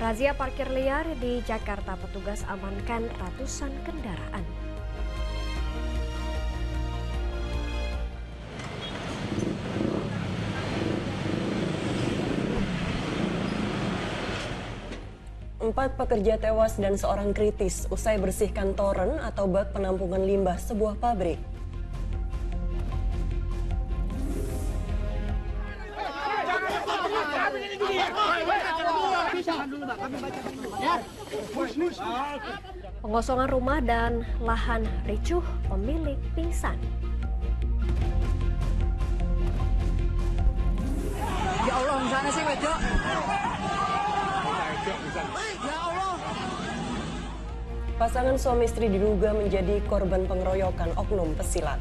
Razia parkir liar di Jakarta, petugas amankan ratusan kendaraan. Empat pekerja tewas dan seorang kritis usai bersihkan toren atau bak penampungan limbah sebuah pabrik. Pengosongan rumah dan lahan ricuh, pemilik pingsan. Ya Allah, sana sih Wejo. Ya Allah. Pasangan suami istri diduga menjadi korban pengeroyokan oknum pesilat.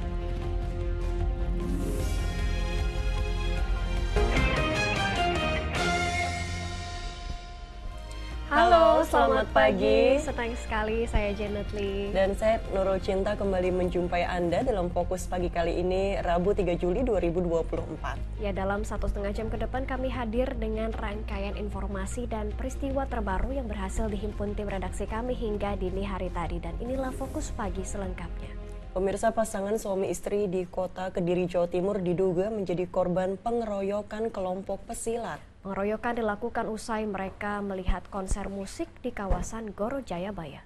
Halo, selamat pagi. Senang sekali saya Janet Lee. Dan saya Nurul Cinta kembali menjumpai Anda dalam Fokus Pagi kali ini, Rabu 3 Juli 2024. Ya, dalam 1,5 jam ke depan kami hadir dengan rangkaian informasi dan peristiwa terbaru yang berhasil dihimpun tim redaksi kami hingga dini hari tadi. Dan inilah Fokus Pagi selengkapnya. Pemirsa, pasangan suami istri di kota Kediri, Jawa Timur diduga menjadi korban pengeroyokan kelompok pesilat. Pengeroyokan dilakukan usai mereka melihat konser musik di kawasan Gor Jayabaya.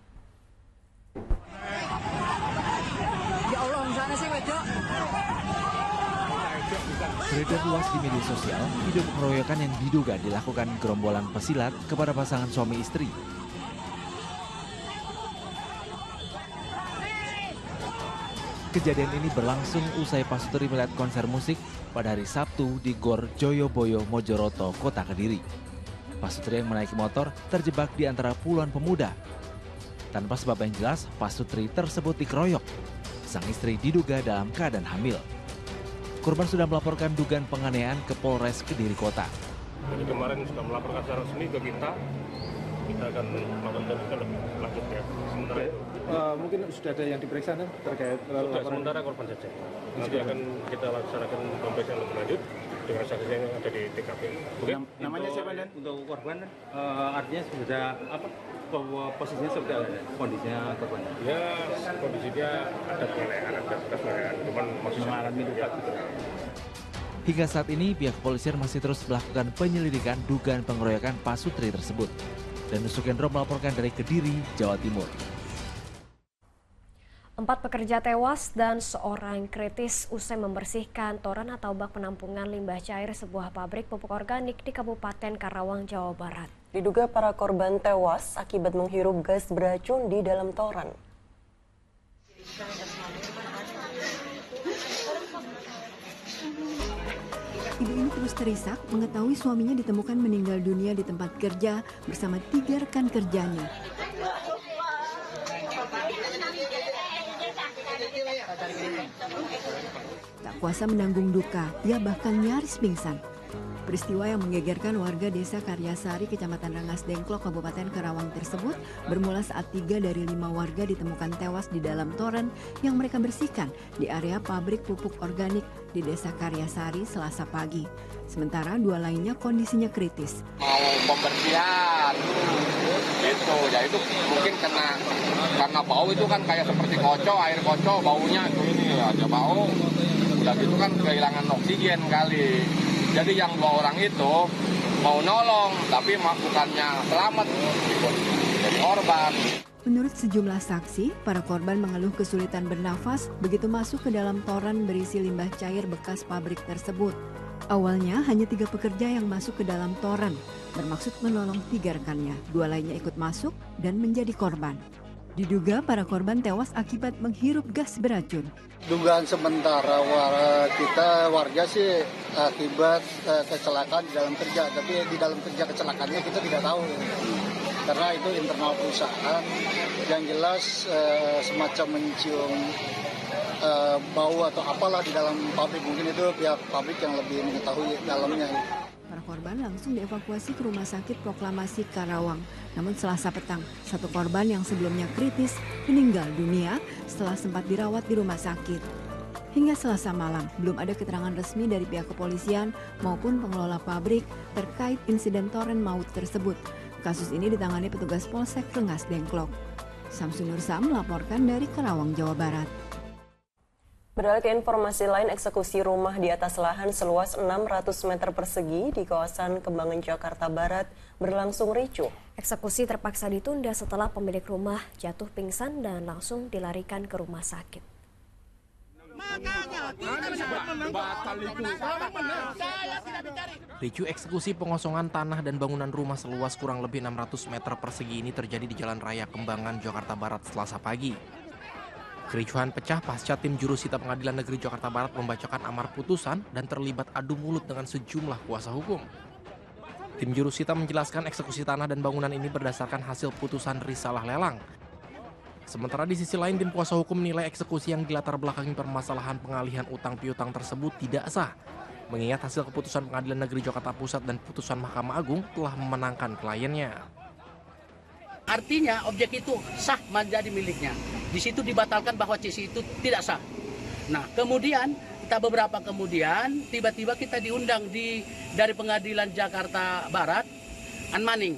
Ya Allah, sana sih Wejo. Beredar luas di media sosial video pengeroyokan yang diduga dilakukan gerombolan pesilat kepada pasangan suami istri. Kejadian ini berlangsung usai pasutri melihat konser musik pada hari Sabtu di Gor Joyoboyo, Mojoroto, Kota Kediri. Pasutri yang menaiki motor terjebak di antara puluhan pemuda. Tanpa sebab yang jelas, pasutri tersebut dikeroyok. Sang istri diduga dalam keadaan hamil. Korban sudah melaporkan dugaan penganiayaan ke Polres Kediri Kota. Jadi kemarin sudah melaporkan secara resmi ke kita akan melakukan tindakan lebih lanjut ya. Sementara itu. Mungkin sudah ada yang diperiksa terkait sudah sementara korban saja. Nanti akan kita laksanakan pemeriksaan lebih lanjut dengan saksi yang ada di TKP. Namanya siapa dan? Untuk korban artinya sudah apa? Posisinya seperti apa? Kondisinya korbannya? Ya kondisinya ada penganiayaan, ada bekas penganiayaan, cuman masih mengalami luka. Hingga saat ini pihak kepolisian masih terus melakukan penyelidikan dugaan pengeroyokan pasutri tersebut. Dan Nusuk Hendro melaporkan dari Kediri, Jawa Timur. 4 pekerja tewas dan seorang kritis usai membersihkan toren atau bak penampungan limbah cair sebuah pabrik pupuk organik di Kabupaten Karawang, Jawa Barat. Diduga para korban tewas akibat menghirup gas beracun di dalam toren. Ibu ini terus terisak mengetahui suaminya ditemukan meninggal dunia di tempat kerja bersama 3 rekan kerjanya. Tak kuasa menanggung duka, ia bahkan nyaris pingsan. Peristiwa yang menggegerkan warga desa Karyasari, Kecamatan Rengas Dengklok, Kabupaten Karawang tersebut bermula saat 3 dari 5 warga ditemukan tewas di dalam toren yang mereka bersihkan di area pabrik pupuk organik di desa Karyasari Selasa pagi. Sementara 2 lainnya kondisinya kritis. Mau pembersihan gitu, ya itu mungkin karena bau itu kan kayak seperti air kocok baunya itu ini aja bau. Udah gitu kan kehilangan oksigen kali. Jadi yang 2 orang itu mau nolong, tapi bukannya selamat, jadi korban. Menurut sejumlah saksi, para korban mengeluh kesulitan bernafas begitu masuk ke dalam toren berisi limbah cair bekas pabrik tersebut. Awalnya hanya 3 pekerja yang masuk ke dalam toren, bermaksud menolong 3 rekannya. 2 lainnya ikut masuk dan menjadi korban. Diduga para korban tewas akibat menghirup gas beracun. Dugaan sementara warga sih akibat kecelakaan di dalam kerja, tapi di dalam kerja kecelakaannya kita tidak tahu. Karena itu internal perusahaan, yang jelas semacam mencium bau atau apalah di dalam pabrik, mungkin itu pihak pabrik yang lebih mengetahui dalamnya. Para korban langsung dievakuasi ke Rumah Sakit Proklamasi Karawang. Namun Selasa petang, 1 korban yang sebelumnya kritis meninggal dunia setelah sempat dirawat di rumah sakit. Hingga Selasa malam, belum ada keterangan resmi dari pihak kepolisian maupun pengelola pabrik terkait insiden toren maut tersebut. Kasus ini ditangani petugas Polsek Rengas Dengklok. Samsun Nursa melaporkan dari Karawang, Jawa Barat. Beralih ke informasi lain, eksekusi rumah di atas lahan seluas 600 meter persegi di kawasan Kembangan, Jakarta Barat berlangsung ricuh. Eksekusi terpaksa ditunda setelah pemilik rumah jatuh pingsan dan langsung dilarikan ke rumah sakit. Ricuh eksekusi pengosongan tanah dan bangunan rumah seluas kurang lebih 600 meter persegi ini terjadi di Jalan Raya Kembangan, Jakarta Barat Selasa pagi. Kericuhan pecah pasca tim jurusita Pengadilan Negeri Jakarta Barat membacakan amar putusan dan terlibat adu mulut dengan sejumlah kuasa hukum. Tim jurusita menjelaskan eksekusi tanah dan bangunan ini berdasarkan hasil putusan risalah lelang. Sementara di sisi lain, tim kuasa hukum menilai eksekusi yang dilatar belakangi permasalahan pengalihan utang piutang tersebut tidak sah, mengingat hasil keputusan Pengadilan Negeri Jakarta Pusat dan putusan Mahkamah Agung telah memenangkan kliennya. Artinya objek itu sah menjadi miliknya. Di situ dibatalkan bahwa CC itu tidak sah. Nah, kemudian beberapa kemudian tiba-tiba kita diundang dari Pengadilan Jakarta Barat, unmanning.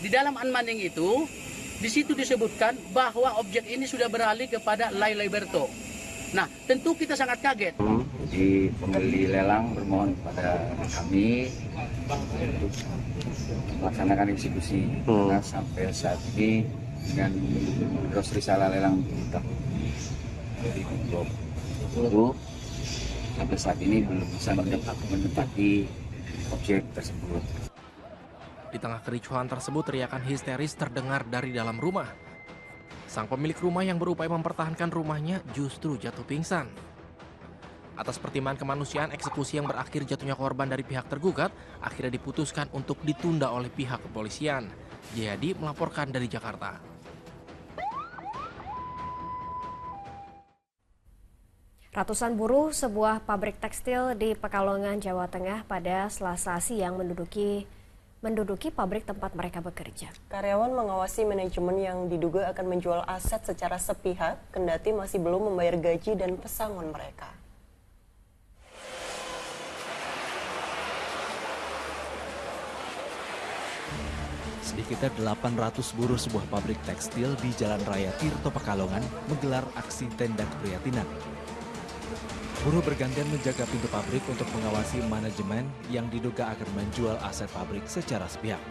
Di dalam unmanning itu, di situ disebutkan bahwa objek ini sudah beralih kepada Lai Liberto. Nah, tentu kita sangat kaget. Jadi pembeli lelang bermohon kepada kami untuk melaksanakan eksekusi. Karena sampai saat ini dengan terus risalah lelang tahun 2020 sampai saat ini belum bisa menempati objek tersebut. Di tengah kericuhan tersebut, teriakan histeris terdengar dari dalam rumah. Sang pemilik rumah yang berupaya mempertahankan rumahnya justru jatuh pingsan. Atas pertimbangan kemanusiaan, eksekusi yang berakhir jatuhnya korban dari pihak tergugat akhirnya diputuskan untuk ditunda oleh pihak kepolisian. Jayadi melaporkan dari Jakarta. Ratusan buruh sebuah pabrik tekstil di Pekalongan, Jawa Tengah pada Selasa siang menduduki pabrik tempat mereka bekerja. Karyawan mengawasi manajemen yang diduga akan menjual aset secara sepihak, kendati masih belum membayar gaji dan pesangon mereka. Sedikitnya 800 buruh sebuah pabrik tekstil di Jalan Raya Tirto Pekalongan menggelar aksi tenda keprihatinan. Buruh bergantian menjaga pintu pabrik untuk mengawasi manajemen yang diduga akan menjual aset pabrik secara sepihak.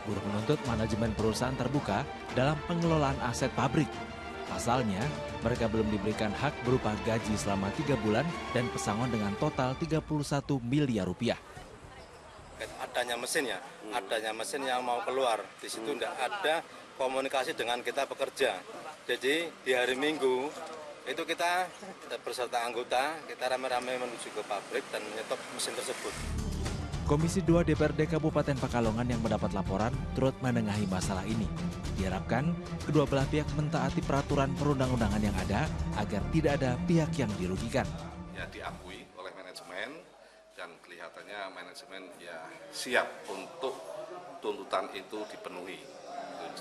Buruh menuntut manajemen perusahaan terbuka dalam pengelolaan aset pabrik. Pasalnya, mereka belum diberikan hak berupa gaji selama 3 bulan dan pesangon dengan total 31 miliar rupiah. Adanya mesin yang mau keluar, di situ tidak ada komunikasi dengan kita pekerja. Jadi di hari Minggu itu kita beserta anggota, kita rame-rame menuju ke pabrik dan menyetop mesin tersebut. Komisi 2 DPRD Kabupaten Pekalongan yang mendapat laporan turut menengahi masalah ini. Diharapkan kedua belah pihak mentaati peraturan perundang-undangan yang ada agar tidak ada pihak yang dirugikan. Ya, diakui oleh manajemen dan kelihatannya manajemen ya siap untuk tuntutan itu dipenuhi.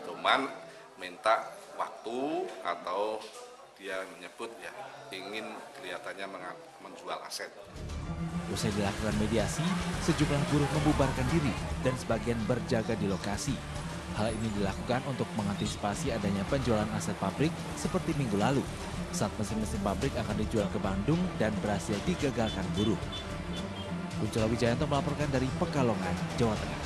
Cuman minta waktu atau dia menyebut ya ingin kelihatannya menjual aset. Usai dilakukan mediasi, sejumlah buruh membubarkan diri dan sebagian berjaga di lokasi. Hal ini dilakukan untuk mengantisipasi adanya penjualan aset pabrik seperti minggu lalu, saat mesin-mesin pabrik akan dijual ke Bandung dan berhasil digagalkan buruh. Kuncoro Wijayanto melaporkan dari Pekalongan, Jawa Tengah.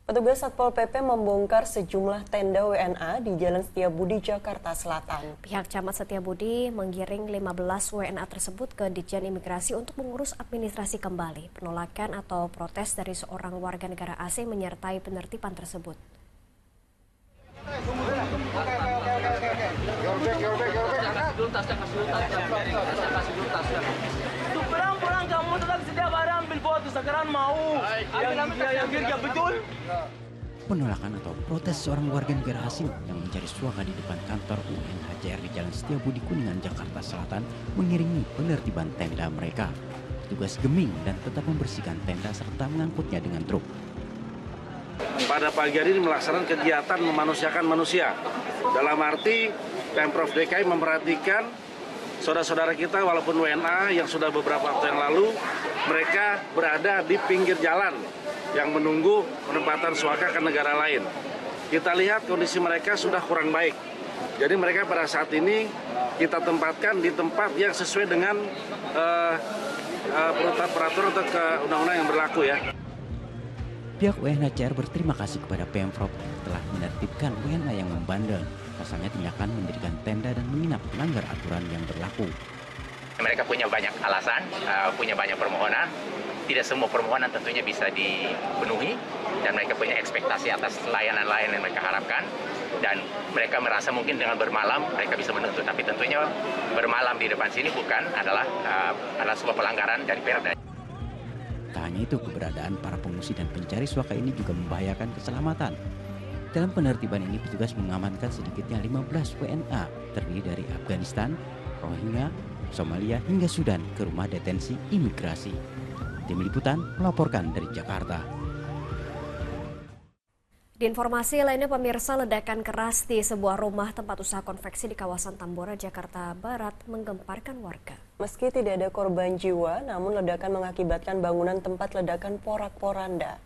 Petugas Satpol PP membongkar sejumlah tenda WNA di Jalan Setiabudi, Jakarta Selatan. Pihak Camat Setiabudi menggiring 15 WNA tersebut ke Ditjen Imigrasi untuk mengurus administrasi kembali. Penolakan atau protes dari seorang warga negara asing menyertai penertiban tersebut. Pulang kamu tetap sedia barang ambil foto sekarang mau yang kerja betul. Penolakan atau protes seorang warga negara asing yang mencari suaka di depan kantor UNHCR di Jalan Setiabudi Kuningan, Jakarta Selatan mengiringi penertiban tenda mereka. Petugas geming dan tetap membersihkan tenda serta mengangkutnya dengan truk. Pada pagi hari ini melaksanakan kegiatan memanusiakan manusia. Dalam arti Pemprov DKI memperhatikan saudara-saudara kita walaupun WNA yang sudah beberapa waktu yang lalu mereka berada di pinggir jalan yang menunggu penempatan suaka ke negara lain. Kita lihat kondisi mereka sudah kurang baik. Jadi mereka pada saat ini kita tempatkan di tempat yang sesuai dengan peraturan atau undang-undang yang berlaku ya. Pihak UNHCR berterima kasih kepada Pemprov telah menertibkan WNA yang membandel. Pasalnya tindakan mendirikan tenda dan menginap melanggar aturan yang berlaku. Mereka punya banyak alasan, punya banyak permohonan. Tidak semua permohonan tentunya bisa dipenuhi dan mereka punya ekspektasi atas layanan-layanan yang mereka harapkan. Dan mereka merasa mungkin dengan bermalam mereka bisa menuntut, tapi tentunya bermalam di depan sini adalah sebuah pelanggaran dari Perda. Tak hanya itu, keberadaan para pengungsi dan pencari suaka ini juga membahayakan keselamatan. Dalam penertiban ini, petugas mengamankan sedikitnya 15 WNA terdiri dari Afghanistan, Rohingya, Somalia hingga Sudan ke rumah detensi imigrasi. Tim Liputan melaporkan dari Jakarta. Di informasi lainnya, pemirsa, ledakan keras di sebuah rumah tempat usaha konveksi di kawasan Tambora, Jakarta Barat menggemparkan warga. Meski tidak ada korban jiwa, namun ledakan mengakibatkan bangunan tempat ledakan porak-poranda.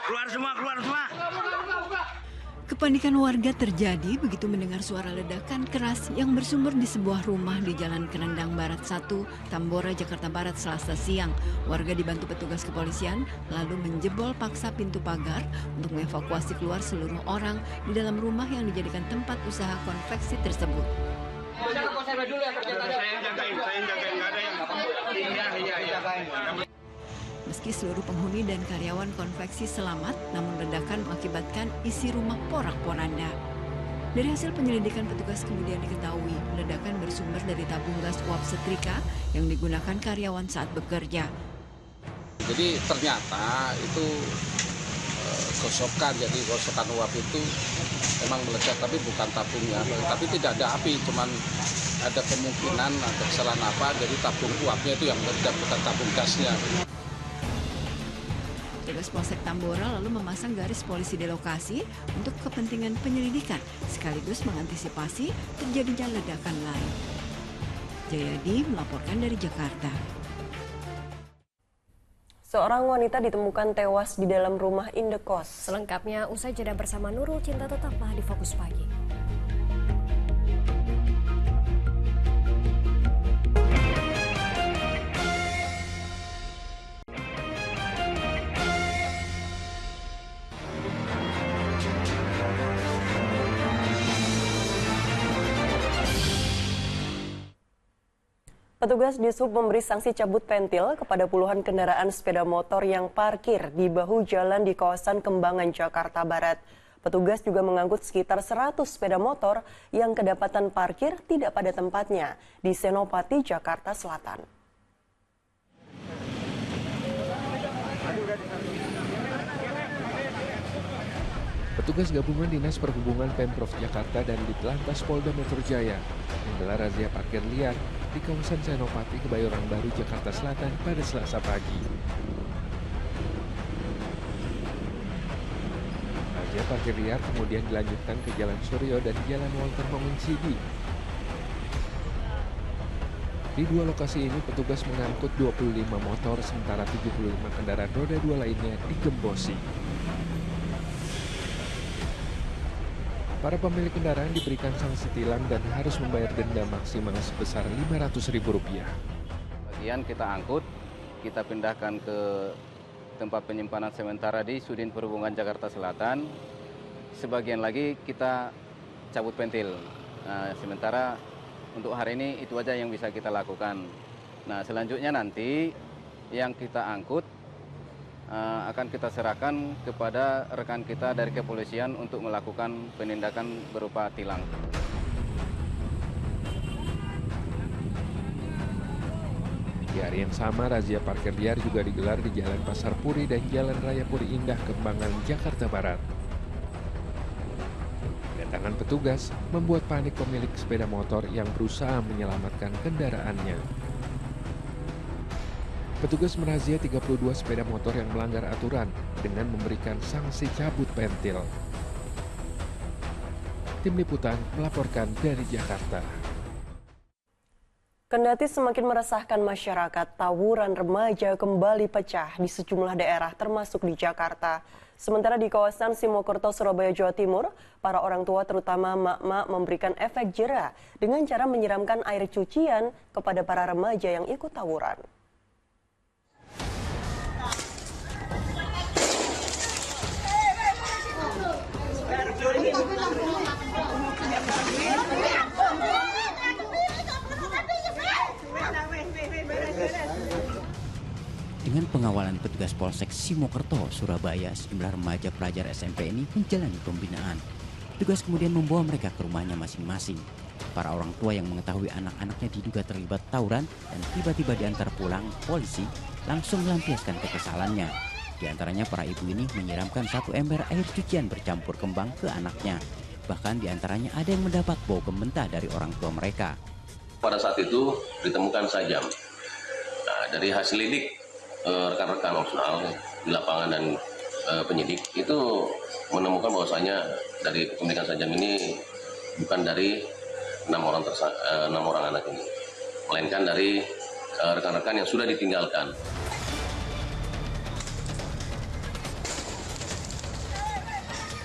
Keluar semua, keluar semua. Kepanikan warga terjadi begitu mendengar suara ledakan keras yang bersumber di sebuah rumah di Jalan Kenendang Barat 1, Tambora, Jakarta Barat, Selasa siang. Warga dibantu petugas kepolisian lalu menjebol paksa pintu pagar untuk mengevakuasi keluar seluruh orang di dalam rumah yang dijadikan tempat usaha konveksi tersebut. Meski seluruh penghuni dan karyawan konveksi selamat, namun ledakan mengakibatkan isi rumah porak-poranda. Dari hasil penyelidikan petugas kemudian diketahui ledakan bersumber dari tabung gas uap setrika yang digunakan karyawan saat bekerja. Jadi ternyata itu gosokan, jadi gosokan uap itu memang meledak, tapi bukan tabungnya. Tapi tidak ada api, cuman ada kemungkinan ada kesalahan apa, jadi tabung uapnya itu yang meledak, bukan tabung gasnya. Petugas Polsek Tambora lalu memasang garis polisi di lokasi untuk kepentingan penyelidikan sekaligus mengantisipasi terjadinya ledakan lain. Jayadi melaporkan dari Jakarta. Seorang wanita ditemukan tewas di dalam rumah indekos. Selengkapnya usai jeda bersama Nurul Cinta, tetaplah di Fokus Pagi. Petugas Dishub memberi sanksi cabut pentil kepada puluhan kendaraan sepeda motor yang parkir di bahu jalan di kawasan Kembangan, Jakarta Barat. Petugas juga mengangkut sekitar 100 sepeda motor yang kedapatan parkir tidak pada tempatnya di Senopati, Jakarta Selatan. Petugas gabungan Dinas Perhubungan Pemprov Jakarta dan Ditlantas Polda Metro Jaya menggelar razia parkir liar di kawasan Senopati, Kebayoran Baru, Jakarta Selatan pada Selasa pagi. Razia parkir liar kemudian dilanjutkan ke Jalan Suryo dan Jalan Walter Mangunsidi. Di dua lokasi ini petugas mengangkut 25 motor sementara 75 kendaraan roda 2 lainnya digembosi. Para pemilik kendaraan diberikan sanksi tilang dan harus membayar denda maksimal sebesar Rp500.000. Bagian kita angkut, kita pindahkan ke tempat penyimpanan sementara di Sudin Perhubungan Jakarta Selatan. Sebagian lagi kita cabut pentil. Nah, sementara untuk hari ini itu aja yang bisa kita lakukan. Nah, selanjutnya nanti yang kita angkut akan kita serahkan kepada rekan kita dari kepolisian untuk melakukan penindakan berupa tilang. Di hari yang sama, razia parkir liar juga digelar di Jalan Pasar Puri dan Jalan Raya Puri Indah, Kembangan, Jakarta Barat. Kedatangan petugas membuat panik pemilik sepeda motor yang berusaha menyelamatkan kendaraannya. Petugas merazia 32 sepeda motor yang melanggar aturan dengan memberikan sanksi cabut pentil. Tim Liputan melaporkan dari Jakarta. Kendati semakin meresahkan masyarakat, tawuran remaja kembali pecah di sejumlah daerah termasuk di Jakarta. Sementara di kawasan Simokerto, Surabaya, Jawa Timur, para orang tua terutama mak-mak memberikan efek jera dengan cara menyiramkan air cucian kepada para remaja yang ikut tawuran. Dengan pengawalan petugas Polsek Simokerto, Surabaya, sejumlah remaja pelajar SMP ini menjalani pembinaan. Petugas kemudian membawa mereka ke rumahnya masing-masing. Para orang tua yang mengetahui anak-anaknya diduga terlibat tawuran dan tiba-tiba diantar pulang polisi langsung melampiaskan kekesalannya. Di antaranya para ibu ini menyiramkan 1 ember air cucian bercampur kembang ke anaknya. Bahkan di antaranya ada yang mendapat bau mentah dari orang tua mereka. Pada saat itu ditemukan sajam. Nah, dari hasil lidik rekan-rekan opsional di lapangan dan penyidik itu menemukan bahwasanya dari pemilikan sajam ini bukan dari 6 orang anak ini, melainkan dari rekan-rekan yang sudah ditinggalkan.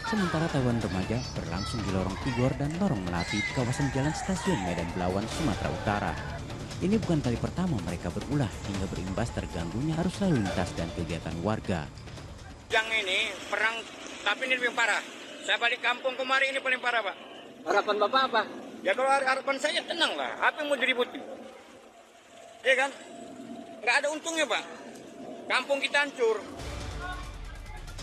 Sementara tawuran remaja berlangsung di lorong Tigor dan lorong Melati di kawasan Jalan Stasiun Medan Belawan, Sumatera Utara. Ini bukan kali pertama mereka berulah hingga berimbas terganggunya arus lalu lintas dan kegiatan warga. Yang ini perang, tapi ini lebih parah. Saya balik kampung kemarin ini paling parah, Pak. Harapan Bapak apa? Ya kalau harapan saya tenang lah. Apa yang mau diributin? Iya kan? Nggak ada untungnya, Pak. Kampung kita hancur.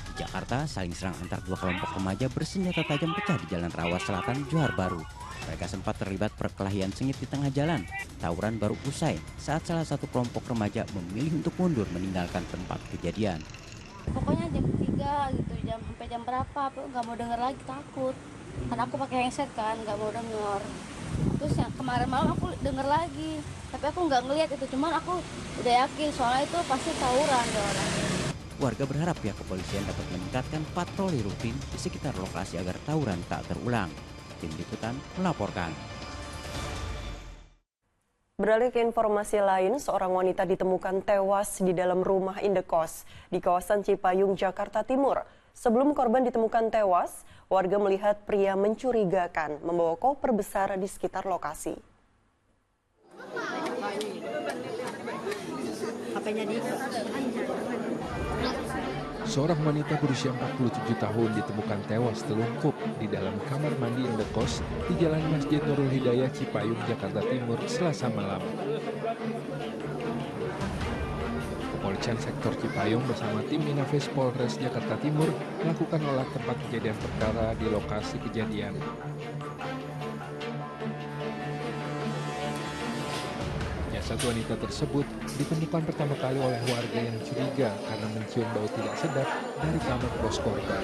Di Jakarta, saling serang antar 2 kelompok remaja bersenjata tajam pecah di Jalan Rawa Selatan, Johar Baru. Mereka sempat terlibat perkelahian sengit di tengah jalan. Tawuran baru usai saat salah satu kelompok remaja memilih untuk mundur meninggalkan tempat kejadian. Pokoknya jam 3 gitu, sampai jam berapa, aku nggak mau denger lagi, takut. Karena aku pakai headset kan, nggak mau denger. Terus yang kemarin malam aku denger lagi, tapi aku nggak ngelihat itu, cuman aku udah yakin soalnya itu pasti tawuran ada orang. Warga berharap pihak kepolisian dapat meningkatkan patroli rutin di sekitar lokasi agar tawuran tak terulang. Tim Liputan melaporkan. Beralih ke informasi lain, seorang wanita ditemukan tewas di dalam rumah indekos di kawasan Cipayung, Jakarta Timur. Sebelum korban ditemukan tewas, warga melihat pria mencurigakan membawa koper besar di sekitar lokasi. Seorang wanita berusia 47 tahun ditemukan tewas telungkup di dalam kamar mandi indekos di Jalan Masjid Nurul Hidayah, Cipayung, Jakarta Timur, Selasa malam. Kepolisian sektor Cipayung bersama tim Inafis Polres Jakarta Timur melakukan olah tempat kejadian perkara di lokasi kejadian. Jasad wanita tersebut ditemukan pertama kali oleh warga yang curiga karena mencium bau tidak sedap dari kamar kos korban.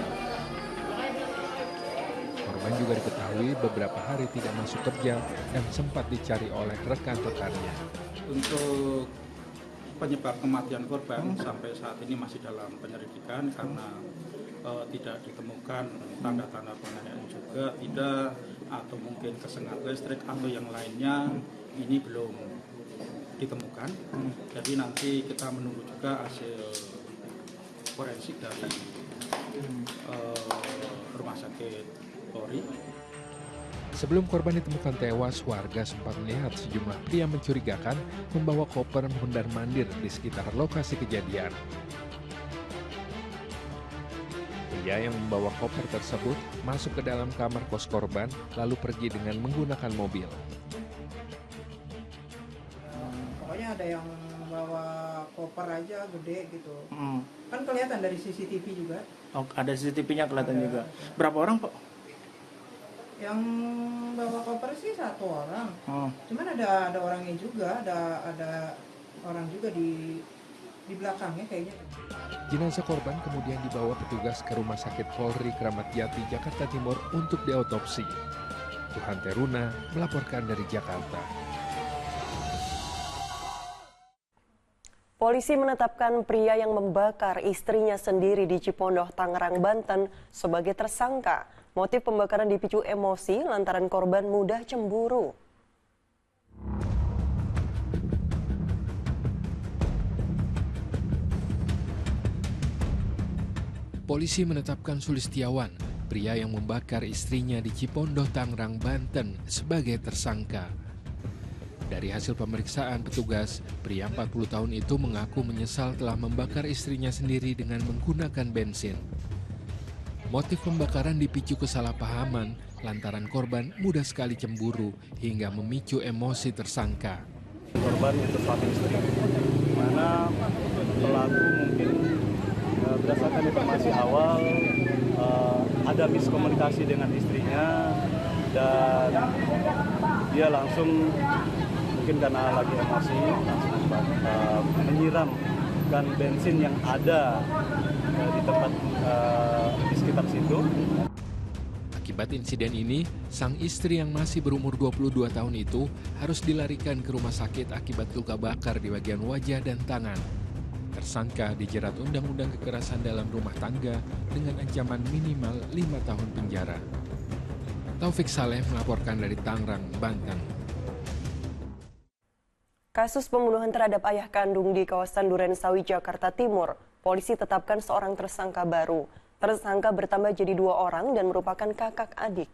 Korban juga diketahui beberapa hari tidak masuk kerja dan sempat dicari oleh rekan-rekannya. Untuk penyebab kematian korban sampai saat ini masih dalam penyelidikan karena tidak ditemukan tanda-tanda penganiayaan juga, tidak, atau mungkin kesengat listrik atau yang lainnya, ini belum ditemukan. Jadi nanti kita menunggu juga hasil forensik dari rumah sakit Polri. Sebelum korban ditemukan tewas, warga sempat melihat sejumlah pria mencurigakan membawa koper mondar-mandir di sekitar lokasi kejadian. Pria yang membawa koper tersebut masuk ke dalam kamar kos korban lalu pergi dengan menggunakan mobil. Pokoknya ada yang bawa koper aja gede gitu. Kan kelihatan dari CCTV juga. Oh, ada CCTV-nya kelihatan juga. Berapa orang, Pak? Yang bawa koper sih 1 orang. Cuman ada orangnya juga, ada orang juga di belakangnya kayaknya. Jenazah korban kemudian dibawa petugas ke Rumah Sakit Polri Kramat Jati, Jakarta Timur untuk diautopsi. Tuhan Teruna melaporkan dari Jakarta. Polisi menetapkan pria yang membakar istrinya sendiri di Cipondoh, Tangerang, Banten sebagai tersangka. Motif pembakaran dipicu emosi lantaran korban mudah cemburu. Polisi menetapkan Sulistiawan, pria yang membakar istrinya di Cipondoh, Tangerang, Banten sebagai tersangka. Dari hasil pemeriksaan petugas, pria 40 tahun itu mengaku menyesal telah membakar istrinya sendiri dengan menggunakan bensin. Motif pembakaran dipicu kesalahpahaman lantaran korban mudah sekali cemburu hingga memicu emosi tersangka. Korban itu suami istri, di mana pelaku mungkin berdasarkan informasi awal ada miskomunikasi dengan istrinya dan dia langsung mungkin karena lagi emosi langsung menyiramkan bensin yang ada di tempat di sekitar situ. Akibat insiden ini, sang istri yang masih berumur 22 tahun itu harus dilarikan ke rumah sakit akibat luka bakar di bagian wajah dan tangan. Tersangka dijerat Undang-Undang Kekerasan dalam Rumah Tangga dengan ancaman minimal 5 tahun penjara. Taufik Saleh melaporkan dari Tangerang, Banten. Kasus pembunuhan terhadap ayah kandung di kawasan Durensawi, Jakarta Timur, polisi tetapkan seorang tersangka baru. Tersangka bertambah jadi 2 orang dan merupakan kakak adik.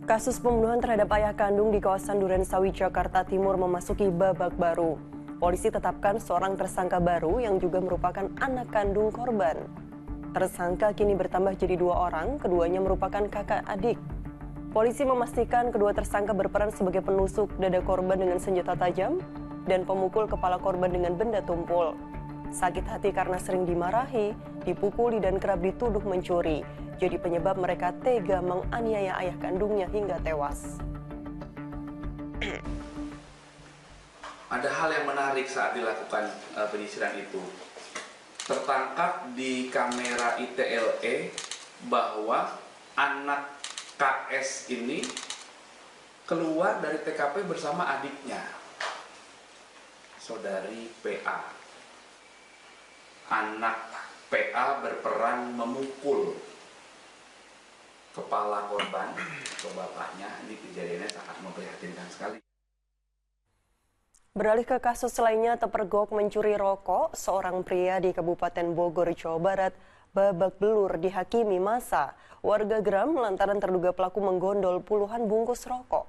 Kasus pembunuhan terhadap ayah kandung di kawasan Durensawi, Jakarta Timur memasuki babak baru. Polisi tetapkan seorang tersangka baru yang juga merupakan anak kandung korban. Tersangka kini bertambah jadi 2 orang, keduanya merupakan kakak adik. Polisi memastikan kedua tersangka berperan sebagai penusuk dada korban dengan senjata tajam dan pemukul kepala korban dengan benda tumpul. Sakit hati karena sering dimarahi, dipukuli dan kerap dituduh mencuri. Jadi penyebab mereka tega menganiaya ayah kandungnya hingga tewas. Ada hal yang menarik saat dilakukan penyisiran itu. Tertangkap di kamera ITLE bahwa anak KS ini keluar dari TKP bersama adiknya, saudari PA. Anak PA berperan memukul kepala korban ke bapaknya. Ini kejadiannya sangat memprihatinkan sekali. Beralih ke kasus lainnya, terpergok mencuri rokok, seorang pria di Kabupaten Bogor, Jawa Barat babak belur dihakimi massa. Warga geram lantaran terduga pelaku menggondol puluhan bungkus rokok.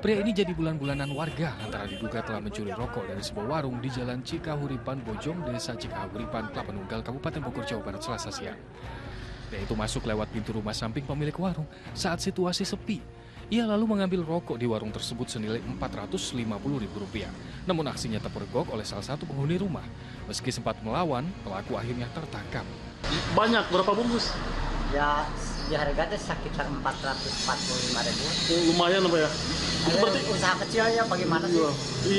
Pria ini jadi bulan-bulanan warga lantaran diduga telah mencuri rokok dari sebuah warung di Jalan Cikahuripan Bojong, Desa Cikahuripan, Kelapa Nunggal, Kabupaten Bogor, Jawa Barat, Selasa siang. Pria itu masuk lewat pintu rumah samping pemilik warung saat situasi sepi. Ia lalu mengambil rokok di warung tersebut senilai Rp450.000. Namun aksinya terpergok oleh salah satu penghuni rumah. Meski sempat melawan, pelaku akhirnya tertangkap. Banyak, berapa bungkus? Ya, di harganya sekitar 445.000. Lumayan apa ya? Itu berarti usaha kecilnya bagaimana sih?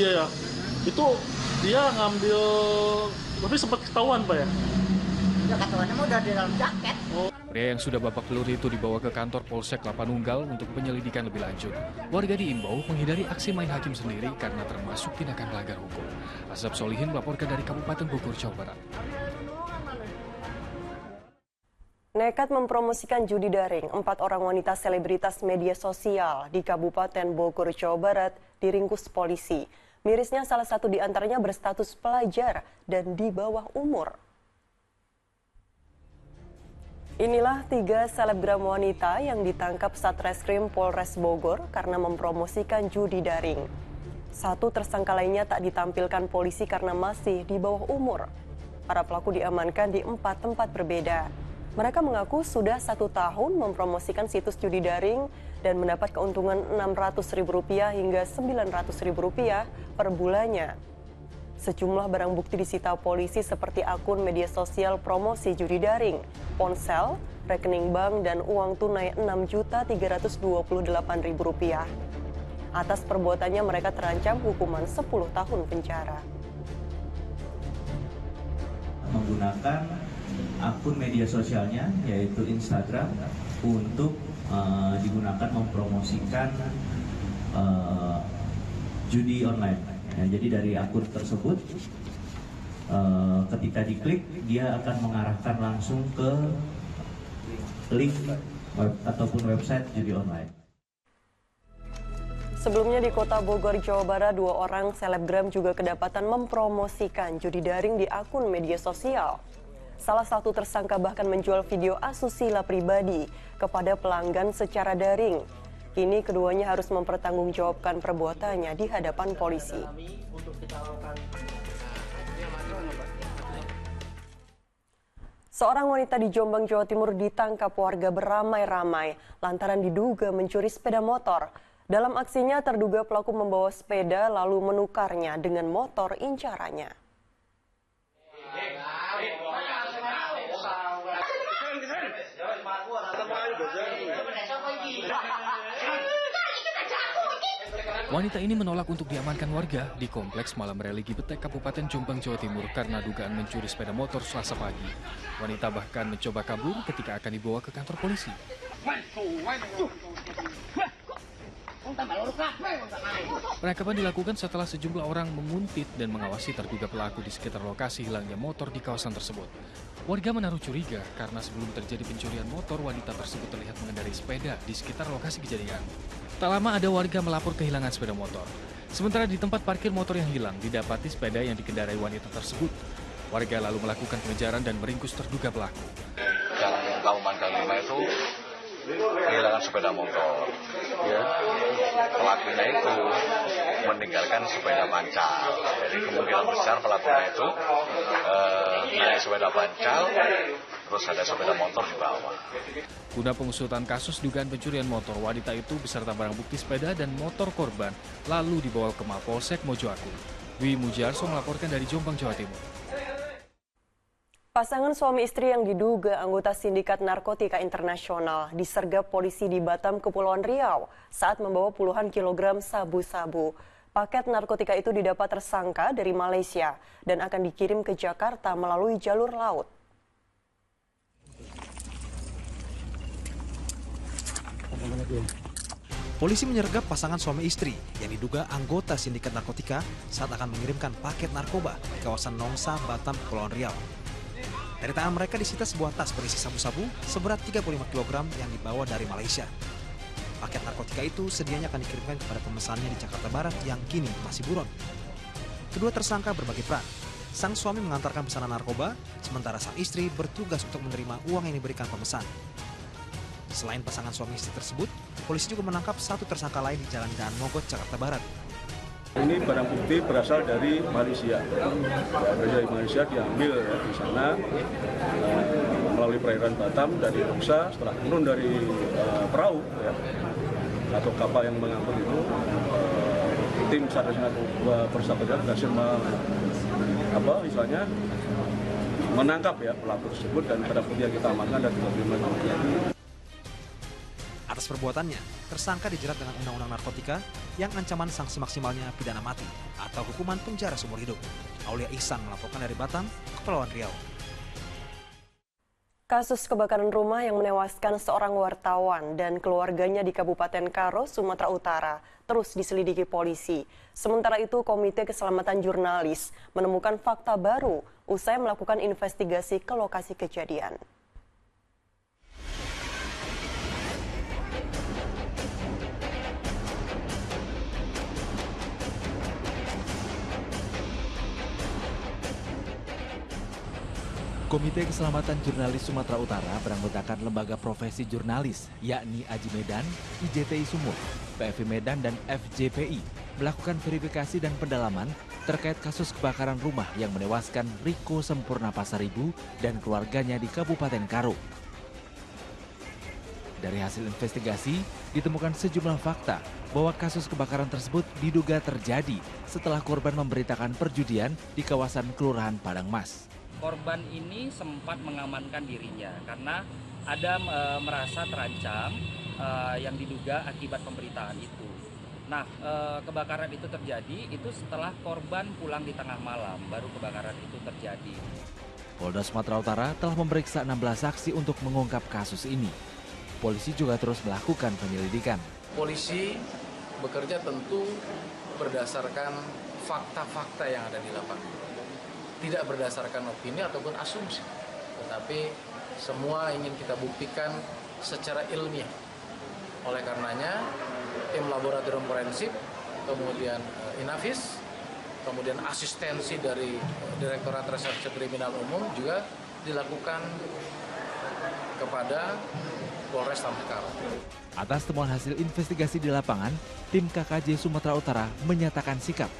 Iya ya. Itu dia ngambil, tapi sempat ketahuan Pak ya? Ya ketahuannya mah udah di dalam jaket. Pria yang sudah babak belur itu dibawa ke kantor Polsek Kelapa Nunggal untuk penyelidikan lebih lanjut. Warga diimbau menghindari aksi main hakim sendiri karena termasuk tindakan melanggar hukum. Asap Solihin melaporkan dari Kabupaten Bogor, Jawa Barat. Nekat mempromosikan judi daring, 4 orang wanita selebritas media sosial di Kabupaten Bogor, Jawa Barat diringkus polisi. Mirisnya salah satu di antaranya berstatus pelajar dan di bawah umur. Inilah 3 selebgram wanita yang ditangkap Satreskrim Polres Bogor karena mempromosikan judi daring. 1 tersangka lainnya tak ditampilkan polisi karena masih di bawah umur. Para pelaku diamankan di 4 tempat berbeda. Mereka mengaku sudah 1 tahun mempromosikan situs judi daring dan mendapat keuntungan Rp600.000 hingga Rp900.000 per bulannya. Sejumlah barang bukti disita polisi seperti akun media sosial promosi judi daring, ponsel, rekening bank, dan uang tunai Rp6.328.000. Atas perbuatannya mereka terancam hukuman 10 tahun penjara. Menggunakan akun media sosialnya yaitu Instagram untuk digunakan mempromosikan judi online. Ya, jadi dari akun tersebut ketika diklik dia akan mengarahkan langsung ke link ataupun website judi online. Sebelumnya di Kota Bogor, Jawa Barat, 2 orang selebgram juga kedapatan mempromosikan judi daring di akun media sosial. Salah satu tersangka bahkan menjual video asusila pribadi kepada pelanggan secara daring. Kini keduanya harus mempertanggungjawabkan perbuatannya di hadapan polisi. Seorang wanita di Jombang, Jawa Timur ditangkap warga beramai-ramai lantaran diduga mencuri sepeda motor. Dalam aksinya, terduga pelaku membawa sepeda lalu menukarnya dengan motor incarannya. Wanita ini menolak untuk diamankan warga di Kompleks Malam Religi Betek, Kabupaten Jombang, Jawa Timur karena dugaan mencuri sepeda motor Selasa pagi. Wanita bahkan mencoba kabur ketika akan dibawa ke kantor polisi. Penangkapan dilakukan setelah sejumlah orang menguntit dan mengawasi terduga pelaku di sekitar lokasi hilangnya motor di kawasan tersebut. Warga menaruh curiga karena sebelum terjadi pencurian motor, wanita tersebut terlihat mengendarai sepeda di sekitar lokasi kejadian. Tak lama ada warga melapor kehilangan sepeda motor. Sementara di tempat parkir motor yang hilang, didapati sepeda yang dikendarai wanita tersebut. Warga lalu melakukan pengejaran dan meringkus terduga pelaku. Yang Kauman 5 itu kehilangan sepeda motor. Ya. Pelakunya itu meninggalkan sepeda pancal. Jadi kemungkinan besar pelakunya itu naik sepeda pancal, terus ada sepeda motor di bawah. Guna pengusutan kasus dugaan pencurian motor, wanita itu beserta barang bukti sepeda dan motor korban lalu dibawa ke Mapolsek Mojoaku. Dwi Mujarso melaporkan dari Jombang, Jawa Timur. Pasangan suami istri yang diduga anggota sindikat narkotika internasional disergap polisi di Batam, Kepulauan Riau saat membawa puluhan kilogram sabu-sabu. Paket narkotika itu didapat tersangka dari Malaysia dan akan dikirim ke Jakarta melalui jalur laut. Polisi menyergap pasangan suami istri yang diduga anggota sindikat narkotika saat akan mengirimkan paket narkoba di kawasan Nongsa, Batam, Kepulauan Riau. Dari tangan mereka disita sebuah tas berisi sabu-sabu seberat 35 kg yang dibawa dari Malaysia. Paket narkotika itu sedianya akan dikirimkan kepada pemesannya di Jakarta Barat yang kini masih buron. Kedua tersangka berbagi peran. Sang suami mengantarkan pesanan narkoba, sementara sang istri bertugas untuk menerima uang yang diberikan pemesan. Selain pasangan suami istri tersebut, polisi juga menangkap satu tersangka lain di Jalan Daan Mogot, Jakarta Barat. Ini barang bukti berasal dari Malaysia. Dari Malaysia diambil ya, di sana melalui perairan Batam dari Nongsa. Setelah turun dari perahu ya, atau kapal yang mengangkut itu, tim SAR Persahabatan berhasil menangkap ya pelaku tersebut dan barang bukti yang kita amankan dan 35 kg. Atas perbuatannya, tersangka dijerat dengan Undang-Undang Narkotika yang ancaman sanksi maksimalnya pidana mati atau hukuman penjara seumur hidup. Aulia Ihsan melaporkan dari Batam, Kepulauan Riau. Kasus kebakaran rumah yang menewaskan seorang wartawan dan keluarganya di Kabupaten Karo, Sumatera Utara terus diselidiki polisi. Sementara itu, Komite Keselamatan Jurnalis menemukan fakta baru usai melakukan investigasi ke lokasi kejadian. Komite Keselamatan Jurnalis Sumatera Utara beranggotakan lembaga profesi jurnalis, yakni Aji Medan, IJTI Sumut, PFI Medan, dan FJPI, melakukan verifikasi dan pendalaman terkait kasus kebakaran rumah yang menewaskan Riko Sempurna Pasaribu dan keluarganya di Kabupaten Karo. Dari hasil investigasi, ditemukan sejumlah fakta bahwa kasus kebakaran tersebut diduga terjadi setelah korban memberitakan perjudian di kawasan Kelurahan Padang Mas. Korban ini sempat mengamankan dirinya karena ada merasa terancam yang diduga akibat pemberitaan itu. Nah, kebakaran itu terjadi itu setelah korban pulang di tengah malam, baru kebakaran itu terjadi. Polda Sumatera Utara telah memeriksa 16 saksi untuk mengungkap kasus ini. polisi juga terus melakukan penyelidikan. Polisi bekerja tentu berdasarkan fakta-fakta yang ada di lapangan. Tidak berdasarkan opini ataupun asumsi, tetapi semua ingin kita buktikan secara ilmiah. Oleh karenanya, tim laboratorium forensik, kemudian Inavis, kemudian asistensi dari Direktorat Reserse Kriminal Umum juga dilakukan kepada Polres Makassar. Atas temuan hasil investigasi di lapangan, tim KKJ Sumatera Utara menyatakan sikap,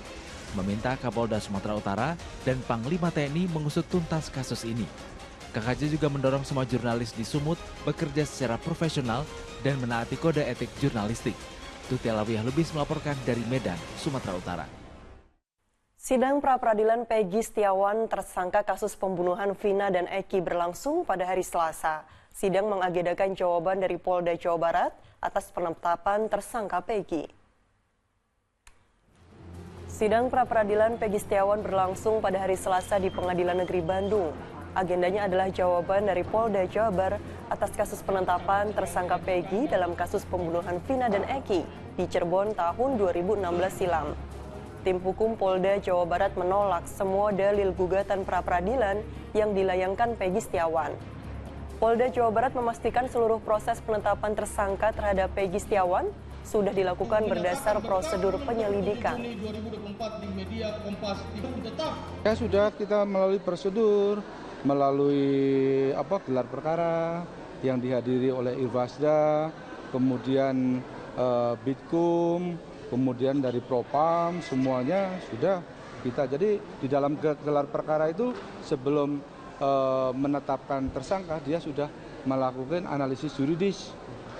meminta Kapolda Sumatera Utara dan Panglima TNI mengusut tuntas kasus ini. KKJ juga mendorong semua jurnalis di Sumut bekerja secara profesional dan menaati kode etik jurnalistik. Tuti Alawiyah Lubis melaporkan dari Medan, Sumatera Utara. Sidang pra-peradilan Peggy Setiawan tersangka kasus pembunuhan Vina dan Eki berlangsung pada hari Selasa. Sidang mengagendakan jawaban dari Polda Jawa Barat atas penetapan tersangka Peggy. Sidang pra-peradilan Peggy Setiawan berlangsung pada hari Selasa di Pengadilan Negeri Bandung. Agendanya adalah jawaban dari Polda Jabar atas kasus penetapan tersangka Peggy dalam kasus pembunuhan Vina dan Eki di Cirebon tahun 2016 silam. Tim hukum Polda Jawa Barat menolak semua dalil gugatan pra-peradilan yang dilayangkan Peggy Setiawan. Polda Jawa Barat memastikan seluruh proses penetapan tersangka terhadap Peggy Setiawan sudah dilakukan berdasar prosedur penyelidikan. Ya sudah, kita melalui prosedur, melalui gelar perkara yang dihadiri oleh Irwasda, kemudian Bitkum, kemudian dari Propam, semuanya sudah kita. Jadi di dalam gelar perkara itu sebelum menetapkan tersangka, dia sudah melakukan analisis yuridis,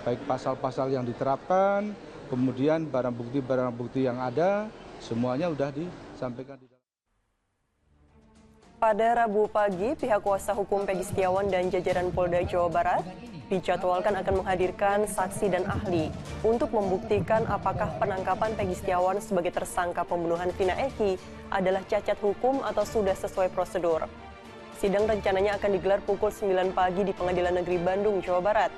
baik pasal-pasal yang diterapkan, kemudian barang bukti yang ada, semuanya sudah disampaikan. Pada Rabu pagi, pihak kuasa hukum Peggy Setiawan dan jajaran Polda Jawa Barat dijadwalkan akan menghadirkan saksi dan ahli untuk membuktikan apakah penangkapan Peggy Setiawan sebagai tersangka pembunuhan Vina Eki adalah cacat hukum atau sudah sesuai prosedur. Sidang rencananya akan digelar pukul 9 pagi di Pengadilan Negeri Bandung, Jawa Barat.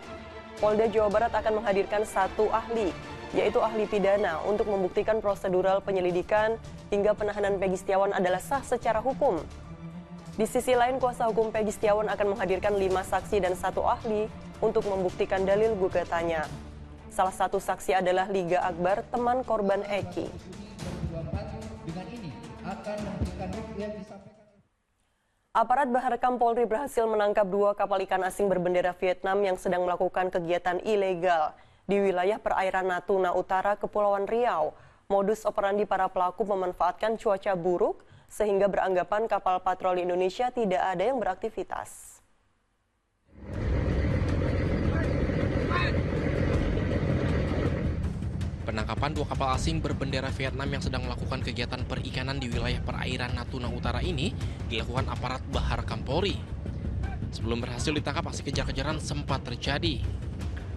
Polda Jawa Barat akan menghadirkan satu ahli, yaitu ahli pidana untuk membuktikan prosedural penyelidikan hingga penahanan Peggy Setiawan adalah sah secara hukum. Di sisi lain, kuasa hukum Peggy Setiawan akan menghadirkan 5 saksi dan 1 ahli untuk membuktikan dalil gugatannya. Salah satu saksi adalah Liga Akbar, teman korban Eki. Aparat Baharkam Polri berhasil menangkap 2 kapal ikan asing berbendera Vietnam yang sedang melakukan kegiatan ilegal di wilayah perairan Natuna Utara, Kepulauan Riau. Modus operandi para pelaku memanfaatkan cuaca buruk sehingga beranggapan kapal patroli Indonesia tidak ada yang beraktivitas. Penangkapan 2 kapal asing berbendera Vietnam yang sedang melakukan kegiatan perikanan di wilayah perairan Natuna Utara ini dilakukan aparat Baharkam Polri. Sebelum berhasil ditangkap, aksi kejar-kejaran sempat terjadi.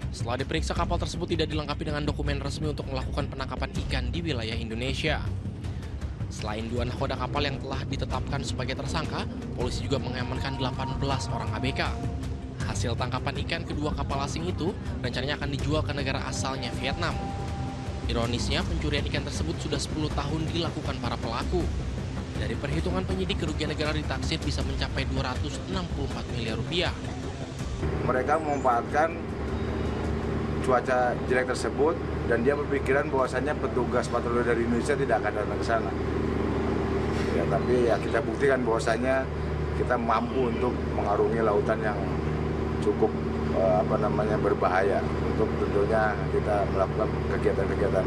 Setelah diperiksa, kapal tersebut tidak dilengkapi dengan dokumen resmi untuk melakukan penangkapan ikan di wilayah Indonesia. Selain 2 nahkoda kapal yang telah ditetapkan sebagai tersangka, polisi juga mengamankan 18 orang ABK. Hasil tangkapan ikan kedua kapal asing itu rencananya akan dijual ke negara asalnya Vietnam. Ironisnya, pencurian ikan tersebut sudah 10 tahun dilakukan para pelaku. Dari perhitungan penyidik, kerugian negara ditaksir bisa mencapai 264 miliar rupiah. Mereka memanfaatkan cuaca jelek tersebut dan dia berpikiran bahwasannya petugas patroli dari Indonesia tidak akan datang ke sana. Ya, tapi ya kita buktikan bahwasannya kita mampu untuk mengarungi lautan yang cukup berbahaya untuk tentunya kita melakukan kegiatan-kegiatan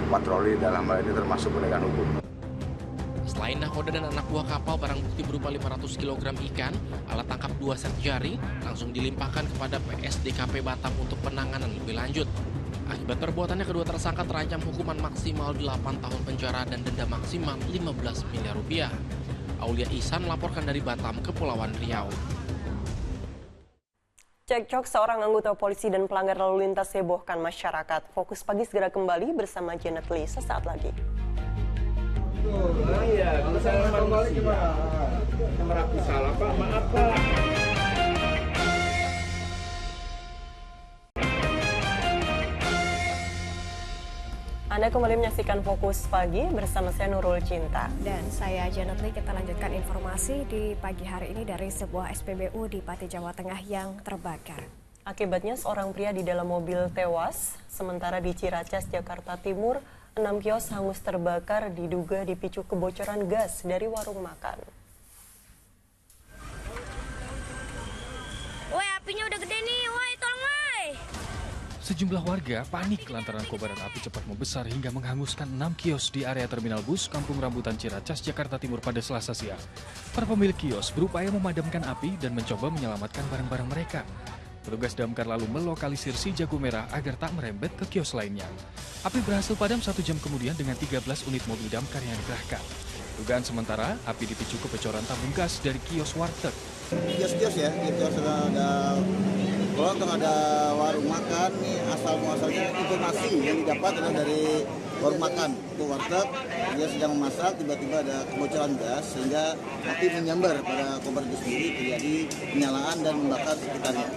patroli dalam hal ini termasuk penegakan hukum. Selain nahkoda dan anak buah kapal, barang bukti berupa 500 kg ikan, alat tangkap 2 set jari langsung dilimpahkan kepada PSDKP Batam untuk penanganan lebih lanjut. Akibat perbuatannya, kedua tersangka terancam hukuman maksimal 8 tahun penjara dan denda maksimal 15 miliar rupiah. Aulia Ihsan melaporkan dari Batam, Kepulauan Riau. Cekcok seorang anggota polisi dan pelanggar lalu lintas hebohkan masyarakat. Fokus Pagi segera kembali bersama Janet Lee sesaat lagi. Iya, kalau saya kembali gimana? Merapi salah Pak, maaf Pak. Anda kembali menyaksikan Fokus Pagi bersama saya Nurul Cinta. Dan saya Janet Lee. Kita lanjutkan informasi di pagi hari ini dari sebuah SPBU di Pati, Jawa Tengah yang terbakar. Akibatnya seorang pria di dalam mobil tewas, sementara di Ciracas, Jakarta Timur, 6 kios hangus terbakar diduga dipicu kebocoran gas dari warung makan. Woi, apinya udah gede nih, woi tolong woi. Sejumlah warga panik lantaran kobaran api cepat membesar hingga menghanguskan 6 kios di area terminal bus Kampung Rambutan Ciracas, Jakarta Timur pada Selasa siang. Para pemilik kios berupaya memadamkan api dan mencoba menyelamatkan barang-barang mereka. Petugas damkar lalu melokalisir si jago merah agar tak merembet ke kios lainnya. Api berhasil padam 1 jam kemudian dengan 13 unit mobil damkar yang dikerahkan. Dugaan sementara, api dipicu kebocoran tabung gas dari kios warteg. Kios-kios ya, kios ada kelontong, ada warung makan. Nih asal-muasalnya informasi yang didapat adalah dari warung makan. Itu warteg, dia sedang memasak, tiba-tiba ada kebocoran gas sehingga api menyambar pada kompor itu sendiri, terjadi penyalaan dan membakar sekitarnya.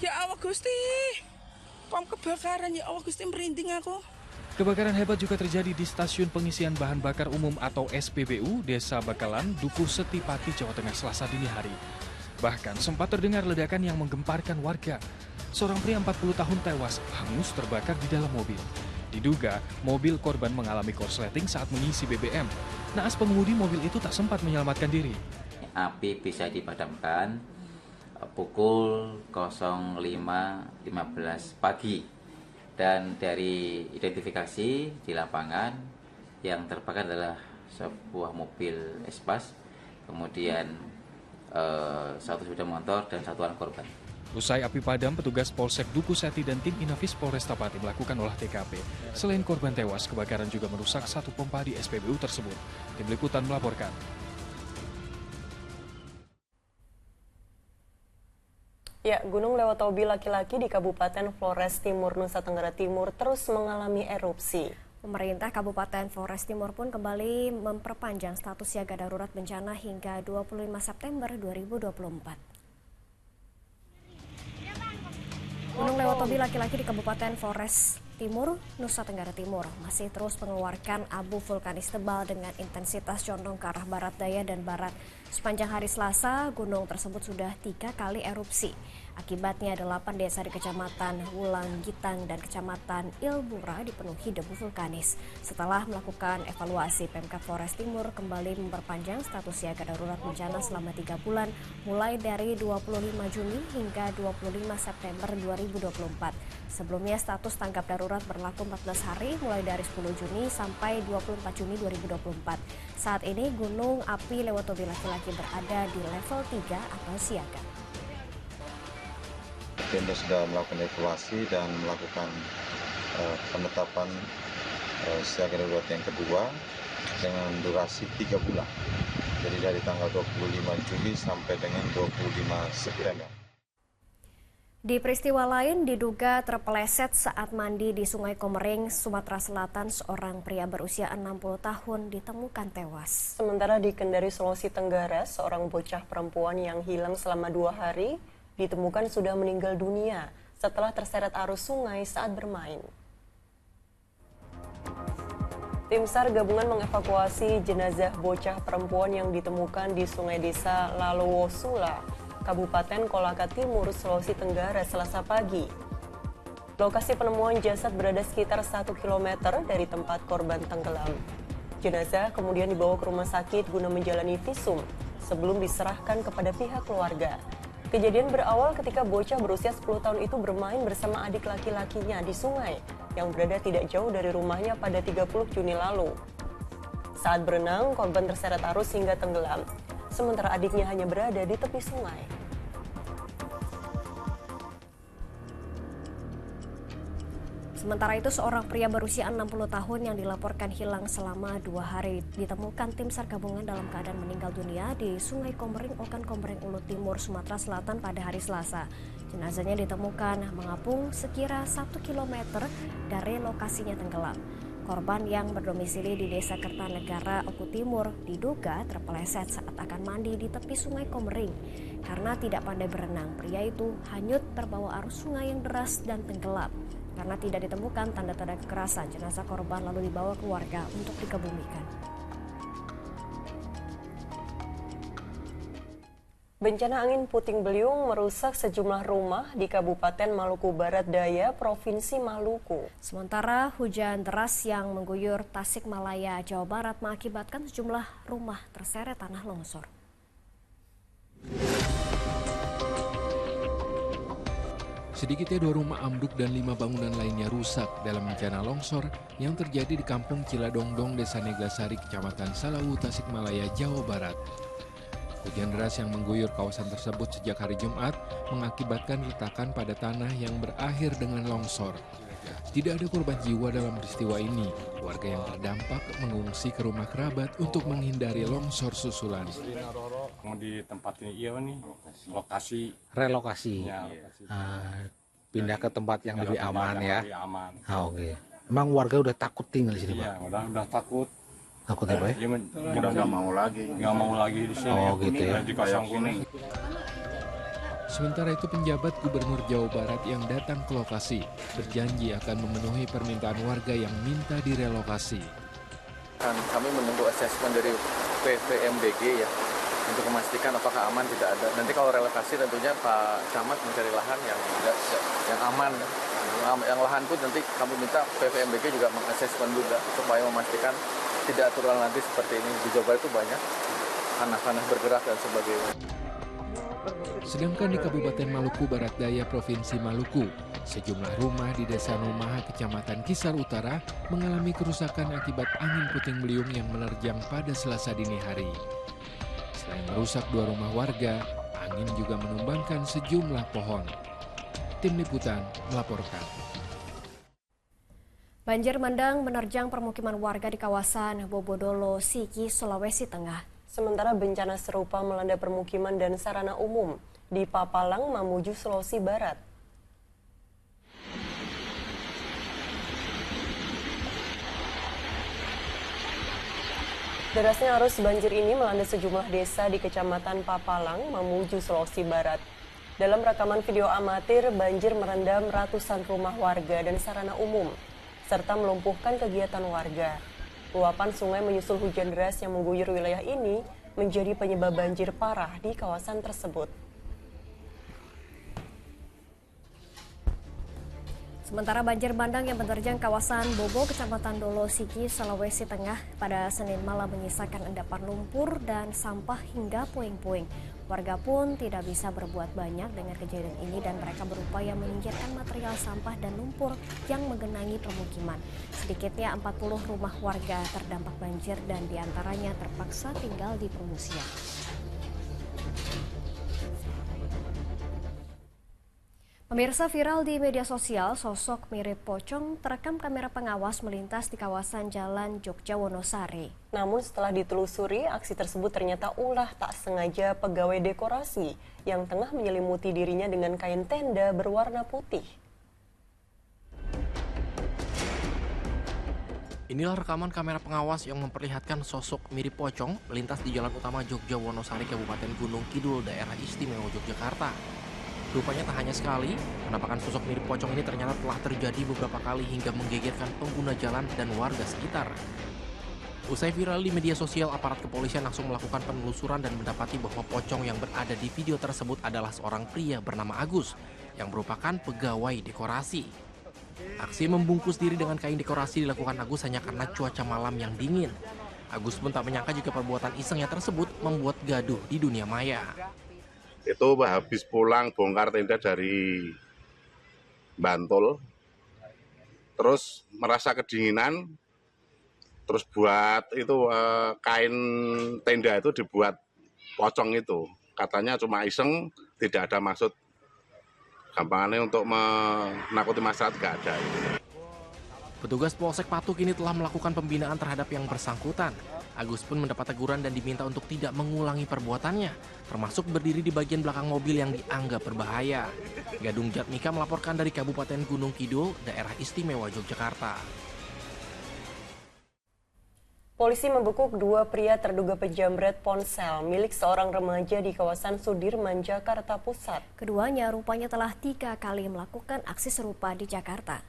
Ya Allah Gusti, pom kebakaran, ya Allah Gusti, merinding aku. Kebakaran hebat juga terjadi di Stasiun Pengisian Bahan Bakar Umum atau SPBU, Desa Bakalan, Dukuh Setipati, Jawa Tengah, Selasa dini hari. Bahkan sempat terdengar ledakan yang menggemparkan warga. Seorang pria 40 tahun tewas, hangus terbakar di dalam mobil. Diduga, mobil korban mengalami korsleting saat mengisi BBM. Naas pengemudi mobil itu tak sempat menyelamatkan diri. Api bisa dipadamkan pukul 05.15 pagi. Dan dari identifikasi di lapangan yang terbakar adalah sebuah mobil Espas, kemudian 1 sepeda motor dan 1 orang korban. Usai api padam, petugas Polsek Dukuh Seti dan tim Inafis Polresta Pati melakukan olah TKP. Selain korban tewas, kebakaran juga merusak 1 pompa di SPBU tersebut. Tim Liputan melaporkan. Ya, Gunung Lewotobi laki-laki di Kabupaten Flores Timur, Nusa Tenggara Timur terus mengalami erupsi. Pemerintah Kabupaten Flores Timur pun kembali memperpanjang status siaga darurat bencana hingga 25 September 2024. Gunung Lewotobi laki-laki di Kabupaten Flores Timur, Nusa Tenggara Timur masih terus mengeluarkan abu vulkanis tebal dengan intensitas condong ke arah barat daya dan barat. Sepanjang hari Selasa, gunung tersebut sudah 3 kali erupsi. Akibatnya 8 desa di Kecamatan Wulang Gitang dan Kecamatan Ilbura dipenuhi debu vulkanis. Setelah melakukan evaluasi, Pemkab Flores Timur kembali memperpanjang status siaga darurat bencana selama 3 bulan, mulai dari 25 Juni hingga 25 September 2024. Sebelumnya status tanggap darurat berlaku 14 hari mulai dari 10 Juni sampai 24 Juni 2024. Saat ini Gunung Api Lewotobi laki-laki berada di level 3 atau siaga. Pemda sudah melakukan evaluasi dan melakukan penetapan siaga darurat yang kedua dengan durasi 3 bulan. Jadi dari tanggal 25 Juli sampai dengan 25 September. Di peristiwa lain, diduga terpeleset saat mandi di Sungai Komering, Sumatera Selatan, seorang pria berusia 60 tahun ditemukan tewas. Sementara di Kendari, Sulawesi Tenggara, seorang bocah perempuan yang hilang selama 2 hari ditemukan sudah meninggal dunia setelah terseret arus sungai saat bermain. Tim SAR gabungan mengevakuasi jenazah bocah perempuan yang ditemukan di Sungai Desa Lalowosula, Kabupaten Kolaka Timur, Sulawesi Tenggara, Selasa pagi. Lokasi penemuan jasad berada sekitar 1 km dari tempat korban tenggelam. Jenazah kemudian dibawa ke rumah sakit guna menjalani visum sebelum diserahkan kepada pihak keluarga. Kejadian berawal ketika bocah berusia 10 tahun itu bermain bersama adik laki-lakinya di sungai yang berada tidak jauh dari rumahnya pada 30 Juni lalu. Saat berenang, korban terseret arus hingga tenggelam. Sementara adiknya hanya berada di tepi sungai. Sementara itu, seorang pria berusia 60 tahun yang dilaporkan hilang selama 2 hari ditemukan tim SAR gabungan dalam keadaan meninggal dunia di Sungai Komering, Okan Komering Ulu Timur, Sumatera Selatan pada hari Selasa. Jenazahnya ditemukan mengapung sekira 1 km dari lokasinya tenggelam. Korban yang berdomisili di Desa Kertanegara, Oku Timur, diduga terpeleset saat akan mandi di tepi Sungai Komering. Karena tidak pandai berenang, pria itu hanyut terbawa arus sungai yang deras dan tenggelam. Karena tidak ditemukan tanda-tanda kekerasan, jenazah korban lalu dibawa keluarga untuk dikebumikan. Bencana angin puting beliung merusak sejumlah rumah di Kabupaten Maluku Barat Daya, Provinsi Maluku. Sementara hujan deras yang mengguyur Tasikmalaya, Jawa Barat mengakibatkan sejumlah rumah terseret tanah longsor. Sedikitnya 2 rumah ambruk dan 5 bangunan lainnya rusak dalam bencana longsor yang terjadi di Kampung Ciladongdong, Desa Negasari, Kecamatan Salawu, Tasikmalaya, Jawa Barat. Hujan deras yang mengguyur kawasan tersebut sejak hari Jumat mengakibatkan retakan pada tanah yang berakhir dengan longsor. Tidak ada korban jiwa dalam peristiwa ini. Warga yang terdampak mengungsi ke rumah kerabat untuk menghindari longsor susulan. Di tempat ini nih, lokasi relokasi. Ya, pindah ke tempat yang lebih aman ya. Lebih aman. Oke. Emang warga udah takut tinggal di sini, Pak? Iya, udah takut. Takut ya, Pak? Udah nggak mau lagi di sini. Oh, gitu ya. Di Kosong Kuning. Sementara itu penjabat Gubernur Jawa Barat yang datang ke lokasi berjanji akan memenuhi permintaan warga yang minta direlokasi. Kami menunggu asesmen dari PVMBG ya untuk memastikan apakah aman tidak ada. Nanti kalau relokasi tentunya Pak Camat mencari lahan yang aman. Yang lahan pun nanti kami minta PVMBG juga mengasesmen juga supaya memastikan tidak terulang nanti seperti ini. Di Jawa Barat itu banyak tanah-tanah bergerak dan sebagainya. Sedangkan di Kabupaten Maluku Barat Daya, Provinsi Maluku, sejumlah rumah di Desa Numaha, Kecamatan Kisar Utara mengalami kerusakan akibat angin puting beliung yang menerjang pada Selasa dini hari. Selain merusak 2 rumah warga, angin juga menumbangkan sejumlah pohon. Tim Liputan melaporkan. Banjir bandang menerjang permukiman warga di kawasan Bobodolo, Sigi, Sulawesi Tengah. Sementara bencana serupa melanda permukiman dan sarana umum di Papalang, Mamuju, Sulawesi Barat. Derasnya arus banjir ini melanda sejumlah desa di Kecamatan Papalang, Mamuju, Sulawesi Barat. Dalam rekaman video amatir, banjir merendam ratusan rumah warga dan sarana umum, serta melumpuhkan kegiatan warga. Luapan sungai menyusul hujan deras yang mengguyur wilayah ini menjadi penyebab banjir parah di kawasan tersebut. Sementara banjir bandang yang menerjang kawasan Bobo, Kecamatan Dolo, Sigi, Sulawesi Tengah pada Senin malam menyisakan endapan lumpur dan sampah hingga puing-puing. Warga pun tidak bisa berbuat banyak dengan kejadian ini dan mereka berupaya menyingkirkan material sampah dan lumpur yang menggenangi permukiman. Sedikitnya 40 rumah warga terdampak banjir dan diantaranya terpaksa tinggal di pengungsian. Pemirsa, viral di media sosial, sosok mirip pocong terekam kamera pengawas melintas di kawasan Jalan Jogja Wonosari. Namun setelah ditelusuri, aksi tersebut ternyata ulah tak sengaja pegawai dekorasi yang tengah menyelimuti dirinya dengan kain tenda berwarna putih. Inilah rekaman kamera pengawas yang memperlihatkan sosok mirip pocong melintas di Jalan Utama Jogja Wonosari, Kabupaten Gunung Kidul, Daerah Istimewa Yogyakarta. Rupanya tak hanya sekali, penampakan sosok mirip pocong ini ternyata telah terjadi beberapa kali hingga menggegerkan pengguna jalan dan warga sekitar. Usai viral di media sosial, aparat kepolisian langsung melakukan penelusuran dan mendapati bahwa pocong yang berada di video tersebut adalah seorang pria bernama Agus yang merupakan pegawai dekorasi. Aksi membungkus diri dengan kain dekorasi dilakukan Agus hanya karena cuaca malam yang dingin. Agus pun tak menyangka jika perbuatan isengnya tersebut membuat gaduh di dunia maya. Itu habis pulang bongkar tenda dari Bantul, terus merasa kedinginan, terus buat itu kain tenda itu dibuat pocong itu. Katanya cuma iseng, tidak ada maksud gampangannya untuk menakuti masyarakat, gak ada. Petugas Polsek Patu kini telah melakukan pembinaan terhadap yang bersangkutan. Agus pun mendapat teguran dan diminta untuk tidak mengulangi perbuatannya, termasuk berdiri di bagian belakang mobil yang dianggap berbahaya. Gadung Jatmika melaporkan dari Kabupaten Gunung Kidul, Daerah Istimewa Yogyakarta. Polisi membekuk 2 pria terduga penjamret ponsel milik seorang remaja di kawasan Sudirman, Jakarta Pusat. Keduanya rupanya telah 3 kali melakukan aksi serupa di Jakarta.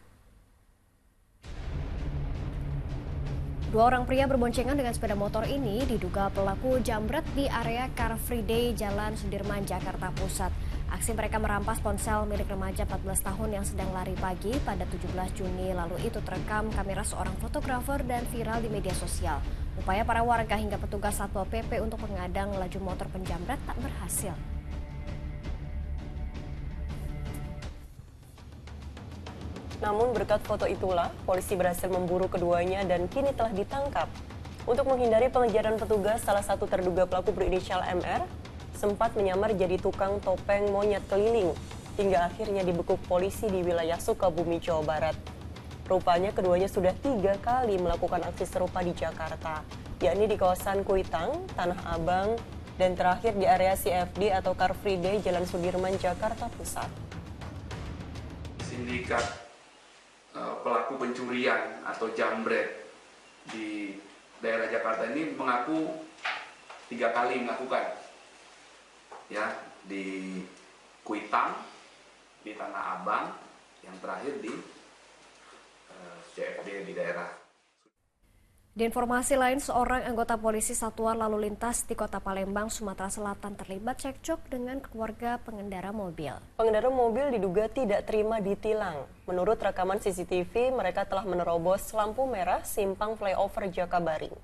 Dua orang pria berboncengan dengan sepeda motor ini diduga pelaku jambret di area Car Free Day Jalan Sudirman, Jakarta Pusat. Aksi mereka merampas ponsel milik remaja 14 tahun yang sedang lari pagi pada 17 Juni lalu itu terekam kamera seorang fotografer dan viral di media sosial. Upaya para warga hingga petugas Satpol PP untuk mengadang laju motor penjambret tak berhasil. Namun berkat foto itulah, polisi berhasil memburu keduanya dan kini telah ditangkap. Untuk menghindari pengejaran petugas, salah satu terduga pelaku berinisial MR sempat menyamar jadi tukang topeng monyet keliling, hingga akhirnya dibekuk polisi di wilayah Sukabumi, Jawa Barat. Rupanya keduanya sudah 3 kali melakukan aksi serupa di Jakarta, yakni di kawasan Kuitang, Tanah Abang, dan terakhir di area CFD atau Car Free Day Jalan Sudirman, Jakarta Pusat. Sindikat pelaku pencurian atau jambret di daerah Jakarta ini mengaku 3 kali melakukan, ya, di Kuitang, di Tanah Abang, yang terakhir di CFD di daerah. Di informasi lain, seorang anggota polisi Satuan Lalu Lintas di Kota Palembang, Sumatera Selatan terlibat cekcok dengan keluarga pengendara mobil. Pengendara mobil diduga tidak terima ditilang. Menurut rekaman CCTV, mereka telah menerobos lampu merah simpang flyover Jakabaring.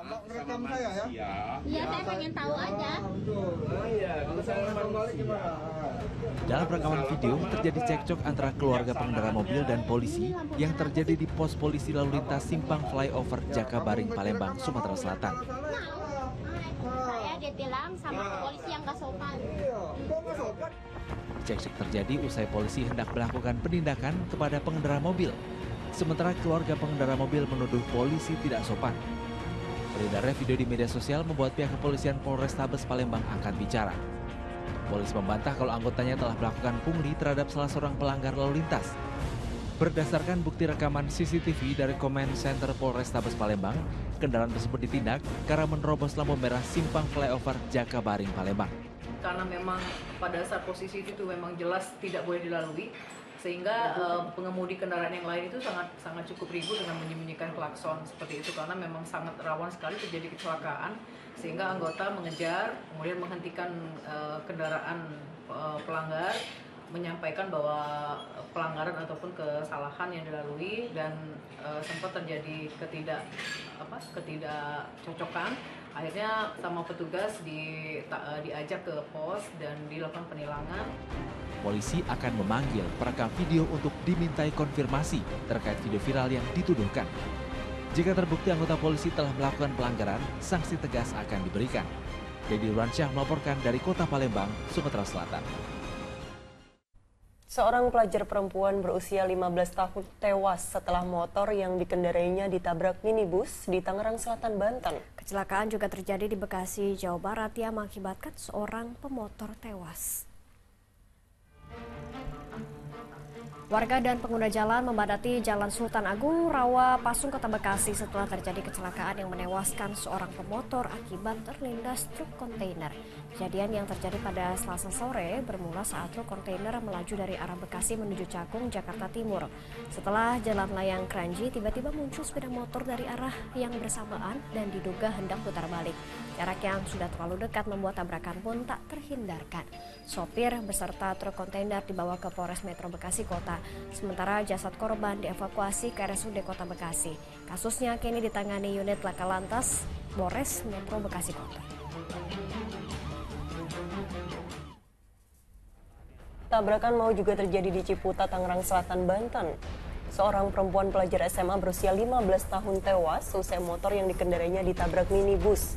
Rekam saya ya? Iya, saya pengen tahu aja. Iya, kalau saya balik gimana? Dalam rekaman video terjadi cekcok antara keluarga pengendara mobil dan polisi yang terjadi di pos polisi lalu lintas simpang flyover Jakabaring, Palembang, Sumatera Selatan. Saya ditilang sama polisi yang gak sopan. Cekcok terjadi usai polisi hendak melakukan penindakan kepada pengendara mobil. Sementara keluarga pengendara mobil menuduh polisi tidak sopan. Beredarnya video di media sosial membuat pihak kepolisian Polrestabes Palembang angkat bicara. Polisi membantah kalau anggotanya telah melakukan pungli terhadap salah seorang pelanggar lalu lintas. Berdasarkan bukti rekaman CCTV dari Command Center Polrestabes Palembang, kendaraan tersebut ditindak karena menerobos lampu merah simpang flyover Jakabaring, Palembang. Karena memang pada saat posisi itu memang jelas tidak boleh dilalui, sehingga pengemudi kendaraan yang lain itu sangat cukup ribut dengan menyembunyikan klakson seperti itu, karena memang sangat rawan sekali terjadi kecelakaan, sehingga anggota mengejar, kemudian menghentikan kendaraan pelanggar, menyampaikan bahwa pelanggaran ataupun kesalahan yang dilalui, dan sempat terjadi ketidakcocokan. Akhirnya sama petugas diajak ke pos dan dilakukan penilangan. Polisi akan memanggil perekam video untuk dimintai konfirmasi terkait video viral yang dituduhkan. Jika terbukti anggota polisi telah melakukan pelanggaran, sanksi tegas akan diberikan. Dedi Ruansyah melaporkan dari Kota Palembang, Sumatera Selatan. Seorang pelajar perempuan berusia 15 tahun tewas setelah motor yang dikendarainya ditabrak minibus di Tangerang Selatan, Banten. Kecelakaan juga terjadi di Bekasi, Jawa Barat yang mengakibatkan seorang pemotor tewas. Warga dan pengguna jalan memadati Jalan Sultan Agung, Rawa, Pasung, Kota Bekasi setelah terjadi kecelakaan yang menewaskan seorang pemotor akibat terlindas truk kontainer. Kejadian yang terjadi pada Selasa sore bermula saat truk kontainer melaju dari arah Bekasi menuju Cakung, Jakarta Timur. Setelah jalan layang Kranji, tiba-tiba muncul sepeda motor dari arah yang bersamaan dan diduga hendak putar balik. Jarak yang sudah terlalu dekat membuat tabrakan pun tak terhindarkan. Sopir beserta truk kontainer dibawa ke Polres Metro Bekasi Kota. Sementara jasad korban dievakuasi ke RSUD Kota Bekasi. Kasusnya kini ditangani unit Laka Lantas Polres Metro Bekasi Kota. Tabrakan mau juga terjadi di Ciputa, Tangerang Selatan, Banten. Seorang perempuan pelajar SMA berusia 15 tahun tewas usai motor yang dikendarainya ditabrak minibus.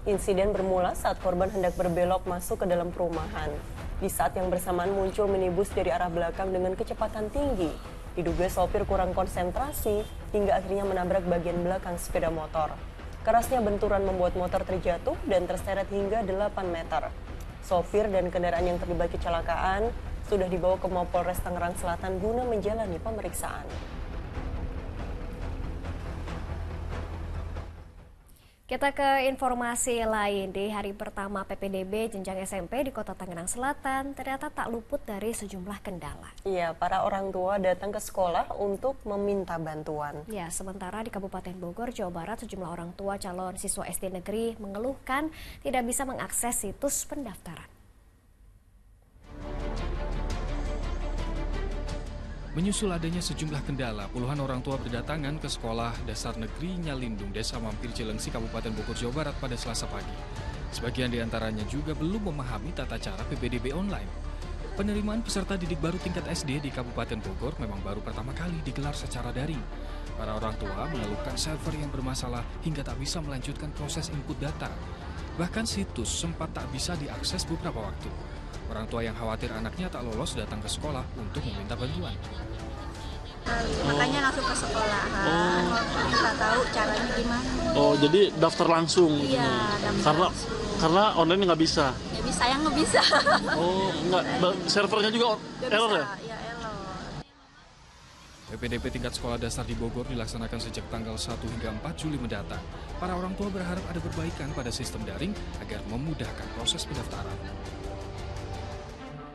Insiden bermula saat korban hendak berbelok masuk ke dalam perumahan. Di saat yang bersamaan muncul minibus dari arah belakang dengan kecepatan tinggi. Diduga sopir kurang konsentrasi hingga akhirnya menabrak bagian belakang sepeda motor. Kerasnya benturan membuat motor terjatuh dan terseret hingga 8 meter. Sopir dan kendaraan yang terlibat kecelakaan sudah dibawa ke Mapolres Tangerang Selatan guna menjalani pemeriksaan. Kita ke informasi lain. Di hari pertama PPDB jenjang SMP di Kota Tangerang Selatan ternyata tak luput dari sejumlah kendala. Iya, para orang tua datang ke sekolah untuk meminta bantuan. Ya, sementara di Kabupaten Bogor, Jawa Barat, sejumlah orang tua calon siswa SD negeri mengeluhkan tidak bisa mengakses situs pendaftaran. Menyusul adanya sejumlah kendala, puluhan orang tua berdatangan ke Sekolah Dasar Negeri Nyalindung, Desa Mampir Cilengsi, Kabupaten Bogor, Jawa Barat pada Selasa pagi. Sebagian di antaranya juga belum memahami tata cara PPDB online. Penerimaan peserta didik baru tingkat SD di Kabupaten Bogor memang baru pertama kali digelar secara daring. Para orang tua mengeluhkan server yang bermasalah hingga tak bisa melanjutkan proses input data. Bahkan situs sempat tak bisa diakses beberapa waktu. Orang tua yang khawatir anaknya tak lolos datang ke sekolah untuk meminta bantuan. Makanya langsung ke sekolah. Kita tahu caranya gimana. Oh, jadi daftar langsung? Iya, daftar karena online nggak bisa? Ya bisa, yang nggak bisa. Oh, enggak. Servernya juga error ya? Iya, error. PPDB tingkat sekolah dasar di Bogor dilaksanakan sejak tanggal 1 hingga 4 Juli mendatang. Para orang tua berharap ada perbaikan pada sistem daring agar memudahkan proses pendaftaran.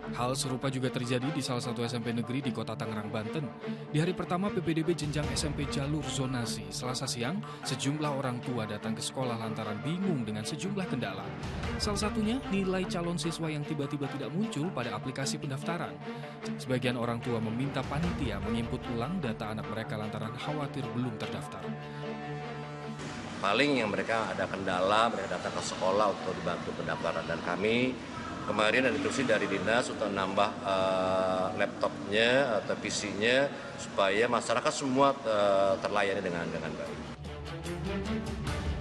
Hal serupa juga terjadi di salah satu SMP negeri di Kota Tangerang, Banten. Di hari pertama PPDB jenjang SMP jalur zonasi, Selasa siang, sejumlah orang tua datang ke sekolah lantaran bingung dengan sejumlah kendala. Salah satunya nilai calon siswa yang tiba-tiba tidak muncul pada aplikasi pendaftaran. Sebagian orang tua meminta panitia menginput ulang data anak mereka lantaran khawatir belum terdaftar. Paling yang mereka ada kendala, mereka datang ke sekolah untuk dibantu pendaftaran, dan kami kemarin ada instruksi dari dinas untuk nambah laptopnya atau PC-nya supaya masyarakat semua terlayani dengan baik.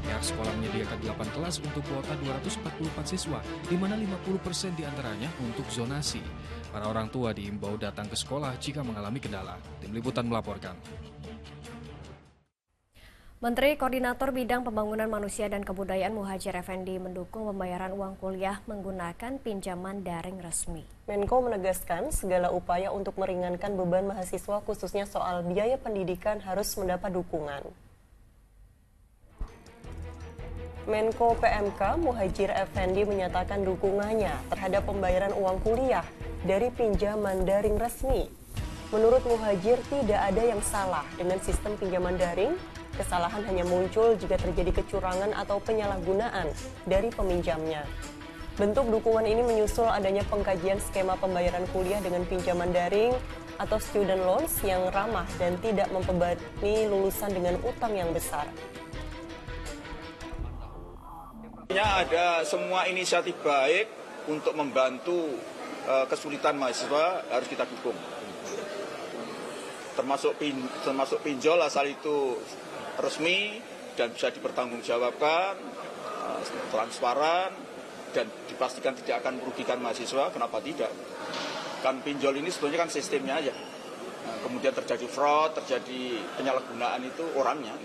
Pihak sekolah menyediakan 8 kelas untuk kuota 244 siswa, di mana 50% diantaranya untuk zonasi. Para orang tua diimbau datang ke sekolah jika mengalami kendala. Tim Liputan melaporkan. Menteri Koordinator Bidang Pembangunan Manusia dan Kebudayaan Muhadjir Effendi mendukung pembayaran uang kuliah menggunakan pinjaman daring resmi. Menko menegaskan segala upaya untuk meringankan beban mahasiswa khususnya soal biaya pendidikan harus mendapat dukungan. Menko PMK Muhadjir Effendi menyatakan dukungannya terhadap pembayaran uang kuliah dari pinjaman daring resmi. Menurut Muhadjir tidak ada yang salah dengan sistem pinjaman daring. Kesalahan hanya muncul jika terjadi kecurangan atau penyalahgunaan dari peminjamnya. Bentuk dukungan ini menyusul adanya pengkajian skema pembayaran kuliah dengan pinjaman daring atau student loans yang ramah dan tidak membebani lulusan dengan utang yang besar. Ada semua inisiatif baik untuk membantu kesulitan mahasiswa harus kita dukung. Termasuk pinjol asal itu resmi dan bisa dipertanggungjawabkan, transparan, dan dipastikan tidak akan merugikan mahasiswa. Kenapa tidak? Kan pinjol ini sebetulnya kan sistemnya aja. Kemudian terjadi fraud, terjadi penyalahgunaan itu orangnya.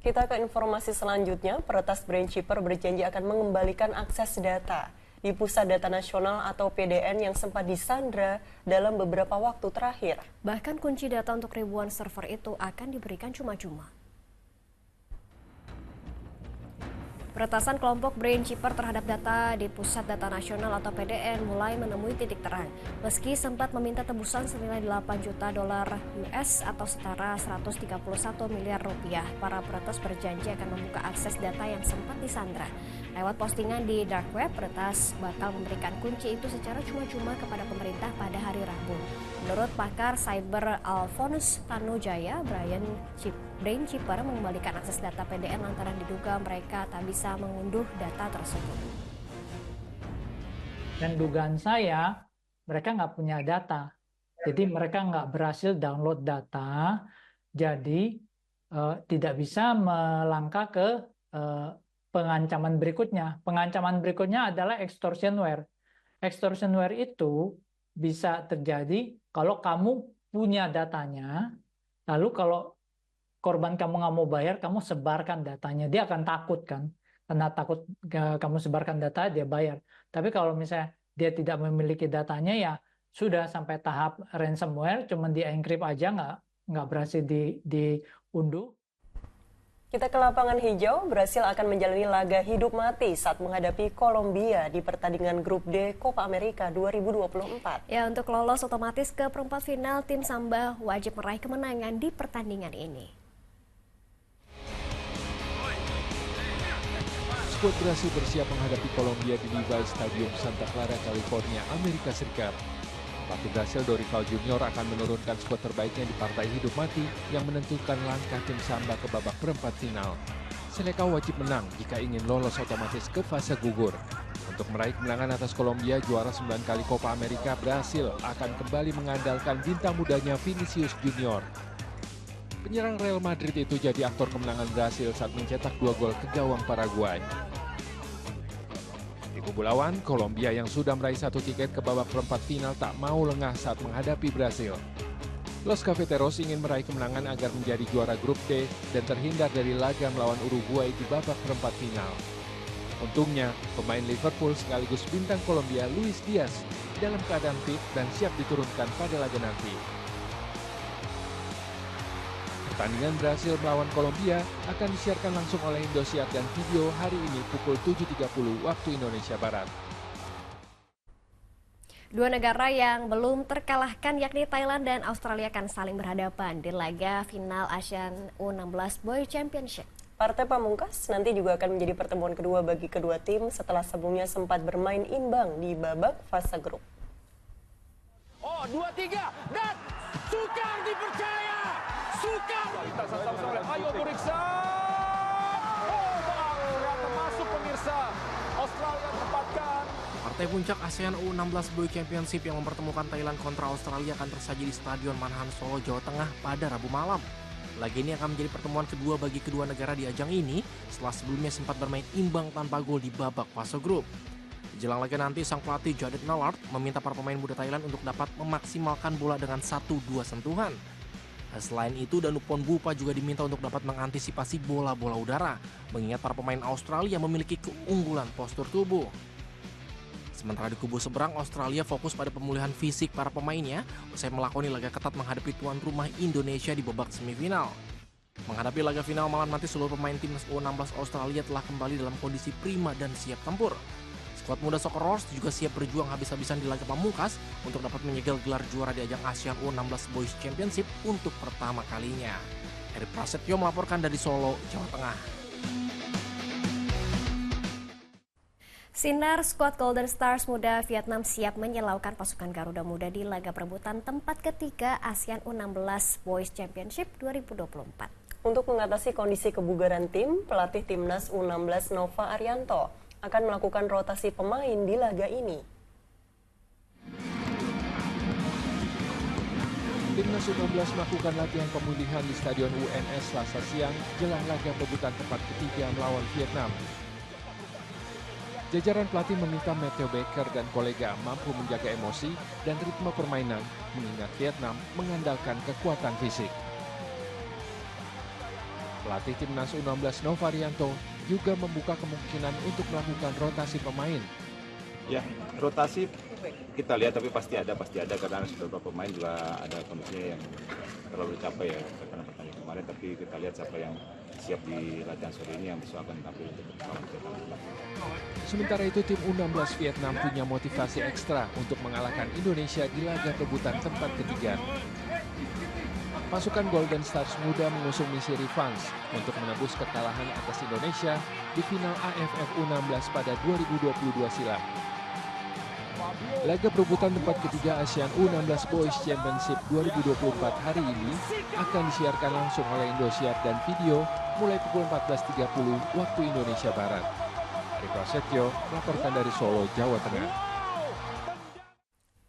Kita ke informasi selanjutnya. Peretas Brainchipper berjanji akan mengembalikan akses data di Pusat Data Nasional atau PDN yang sempat disandra dalam beberapa waktu terakhir. Bahkan kunci data untuk ribuan server itu akan diberikan cuma-cuma. Peretasan kelompok Brainchipper terhadap data di Pusat Data Nasional atau PDN mulai menemui titik terang. Meski sempat meminta tebusan senilai 8 juta dolar US atau setara 131 miliar rupiah, para peretas berjanji akan membuka akses data yang sempat disandra. Lewat postingan di dark web, peretas bakal memberikan kunci itu secara cuma-cuma kepada pemerintah pada hari Rabu. Menurut pakar cyber Alphonse Tanujaya, Brainchipper mengembalikan akses data PDN lantaran diduga mereka tak bisa mengunduh data tersebut. Dan dugaan saya, mereka nggak punya data. Jadi mereka nggak berhasil download data, jadi tidak bisa melangkah ke pengancaman berikutnya. Pengancaman berikutnya adalah extortionware. Extortionware itu bisa terjadi kalau kamu punya datanya, lalu kalau korban kamu nggak mau bayar, kamu sebarkan datanya. Dia akan takut kan, karena takut kamu sebarkan data, dia bayar. Tapi kalau misalnya dia tidak memiliki datanya, ya sudah sampai tahap ransomware, cuma di-encrypt aja, nggak berhasil diunduh. Kita ke lapangan hijau, Brasil akan menjalani laga hidup mati saat menghadapi Kolombia di pertandingan grup D Copa America 2024. Ya, untuk lolos otomatis ke perempat final, tim Samba wajib meraih kemenangan di pertandingan ini. Skuad Brasil bersiap menghadapi Kolombia di Levi's Stadium Santa Clara, California, Amerika Serikat. Pelatih Brasil Dorival Junior akan menurunkan skuad terbaiknya di partai hidup mati yang menentukan langkah tim Samba ke babak perempat final. Senegal wajib menang jika ingin lolos otomatis ke fase gugur. Untuk meraih kemenangan atas Kolombia, juara 9 kali Copa America, Brasil akan kembali mengandalkan bintang mudanya Vinicius Junior. Penyerang Real Madrid itu jadi aktor kemenangan Brasil saat mencetak 2 gol ke gawang Paraguay. Di kubu lawan, Kolombia yang sudah meraih 1 tiket ke babak perempat final tak mau lengah saat menghadapi Brasil. Los Cafeteros ingin meraih kemenangan agar menjadi juara grup D dan terhindar dari laga melawan Uruguay di babak perempat final. Untungnya, pemain Liverpool sekaligus bintang Kolombia Luis Diaz dalam keadaan fit dan siap diturunkan pada laga nanti. Pertandingan Brasil melawan Kolombia akan disiarkan langsung oleh Indosiar dan video hari ini pukul 7.30 waktu Indonesia Barat. Dua negara yang belum terkalahkan yakni Thailand dan Australia akan saling berhadapan di laga final ASEAN U16 Boys Championship. Partai pamungkas nanti juga akan menjadi pertemuan kedua bagi kedua tim setelah sebelumnya sempat bermain imbang di babak fase grup. Oh, 2-3 dan Sukar dipercaya. Sukar. Ayo Buriksa. Oh, ternyata masuk pemirsa. Australia tempatkan. Partai puncak ASEAN U16 Boys Championship yang mempertemukan Thailand kontra Australia akan tersaji di Stadion Manahan Solo, Jawa Tengah pada Rabu malam. Laga ini akan menjadi pertemuan kedua bagi kedua negara di ajang ini setelah sebelumnya sempat bermain imbang tanpa gol di babak fase grup. Jelang laga nanti, sang pelatih Jadid Nallard meminta para pemain muda Thailand untuk dapat memaksimalkan bola dengan 1-2 sentuhan. Selain itu, Danupon Bupa juga diminta untuk dapat mengantisipasi bola-bola udara, mengingat para pemain Australia memiliki keunggulan postur tubuh. Sementara di kubu seberang, Australia fokus pada pemulihan fisik para pemainnya usai melakoni laga ketat menghadapi tuan rumah Indonesia di babak semifinal. Menghadapi laga final malam nanti, seluruh pemain timnas U16 Australia telah kembali dalam kondisi prima dan siap tempur. Skuad muda Socceroos juga siap berjuang habis-habisan di laga pamungkas untuk dapat menyegel gelar juara di ajang ASEAN U16 Boys Championship untuk pertama kalinya. Eri Prasetyo melaporkan dari Solo, Jawa Tengah. Sinar skuad Golden Stars muda Vietnam siap menyilaukan pasukan Garuda Muda di laga perebutan tempat ketiga ASEAN U16 Boys Championship 2024. Untuk mengatasi kondisi kebugaran tim, pelatih timnas U16 Nova Arianto akan melakukan rotasi pemain di laga ini. Timnas U16 melakukan latihan pemulihan di Stadion UNS Selasa siang jelang laga perebutan tempat ketiga melawan Vietnam. Jajaran pelatih meminta Matthew Baker dan kolega mampu menjaga emosi dan ritme permainan, mengingat Vietnam mengandalkan kekuatan fisik. Pelatih timnas U16 Nova Arianto juga membuka kemungkinan untuk melakukan rotasi pemain. Ya, rotasi kita lihat tapi pasti ada karena beberapa pemain juga ada kondisinya yang terlalu capek ya karena pertandingan kemarin, tapi kita lihat siapa yang siap di latihan sore ini yang besok akan tampil untuk melawan Vietnam. Sementara itu tim U16 Vietnam punya motivasi ekstra untuk mengalahkan Indonesia di laga perebutan tempat ketiga. Pasukan Golden Stars muda mengusung misi revanche untuk menebus kekalahan atas Indonesia di final AFF U16 pada 2022 silam. Laga perebutan tempat ketiga ASEAN U16 Boys Championship 2024 hari ini akan disiarkan langsung oleh Indosiar dan video mulai pukul 14.30 waktu Indonesia Barat. Eri Prasetyo melaporkan dari Solo, Jawa Tengah.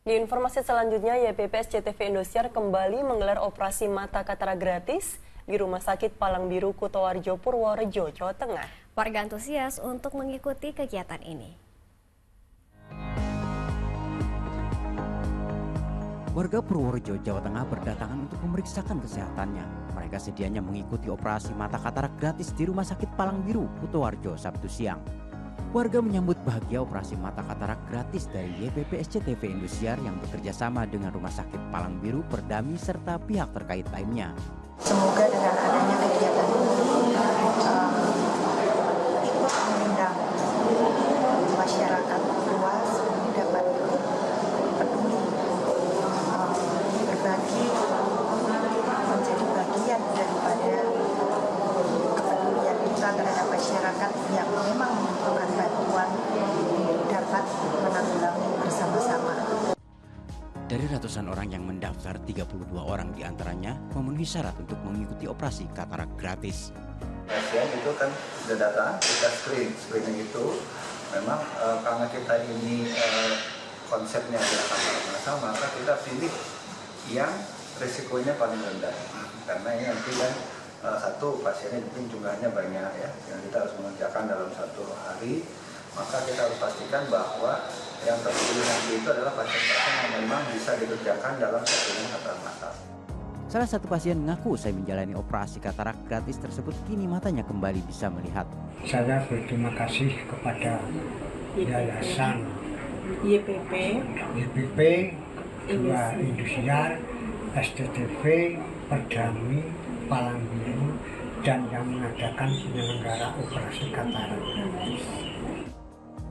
Di informasi selanjutnya, YPP SCTV Indosiar kembali menggelar operasi mata katarak gratis di Rumah Sakit Palang Biru Kutoarjo, Purworejo, Jawa Tengah. Warga antusias untuk mengikuti kegiatan ini. Warga Purworejo, Jawa Tengah berdatangan untuk memeriksakan kesehatannya. Mereka sedianya mengikuti operasi mata katarak gratis di Rumah Sakit Palang Biru Kutoarjo Sabtu siang. Warga menyambut bahagia operasi mata katarak gratis dari YPP SCTV Indosiar yang bekerja sama dengan Rumah Sakit Palang Biru, Perdami, serta pihak terkait lainnya. Semoga dengan adanya kegiatan ini Dari ratusan orang yang mendaftar, 32 orang diantaranya memenuhi syarat untuk mengikuti operasi katarak gratis. Pasien itu kan sudah datang, kita screening itu memang karena kita ini konsepnya adalah katarak massal, maka kita pilih yang risikonya paling rendah. Karena ini nanti kan satu pasiennya mungkin jumlahnya banyak ya, yang kita harus mengerjakan dalam satu hari, maka kita harus pastikan bahwa yang terpilih nanti itu adalah pasien-pasien yang memang bisa dikerjakan dalam screening katarak massal. Salah satu pasien mengaku usai menjalani operasi katarak gratis tersebut kini matanya kembali bisa melihat. Saya berterima kasih kepada Yayasan YPP, Dua Indosiar, STTV, Perdami, Palang Biru, dan yang mengadakan penyelenggara operasi katarak gratis.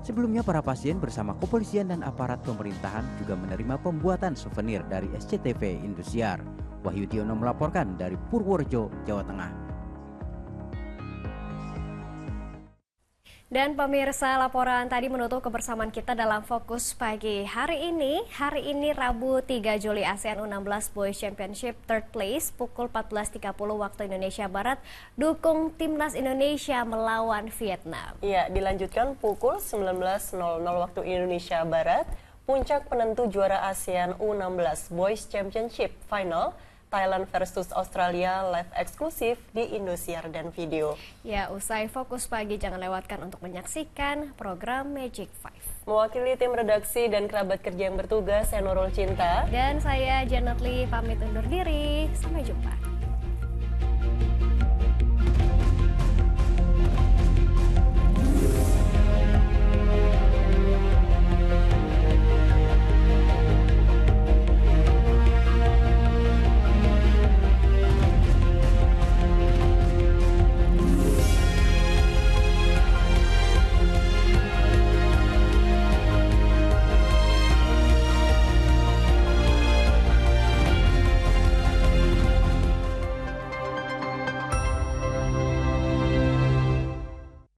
Sebelumnya para pasien bersama kepolisian dan aparat pemerintahan juga menerima pembuatan souvenir dari SCTV Indosiar. Wahyu Diono melaporkan dari Purworejo, Jawa Tengah. Dan pemirsa, laporan tadi menutup kebersamaan kita dalam Fokus Pagi hari ini. Hari ini Rabu 3 Juli ASEAN U16 Boys Championship third place pukul 14.30 waktu Indonesia Barat. Dukung Timnas Indonesia melawan Vietnam. Ya, dilanjutkan pukul 19.00 waktu Indonesia Barat. Puncak penentu juara ASEAN U16 Boys Championship Final Thailand versus Australia live eksklusif di Indosiar dan Video. Ya, usai Fokus Pagi jangan lewatkan untuk menyaksikan program Magic 5. Mewakili tim redaksi dan kerabat kerja yang bertugas, saya Nurul Cinta. Dan saya Janet Lee pamit undur diri. Sampai jumpa.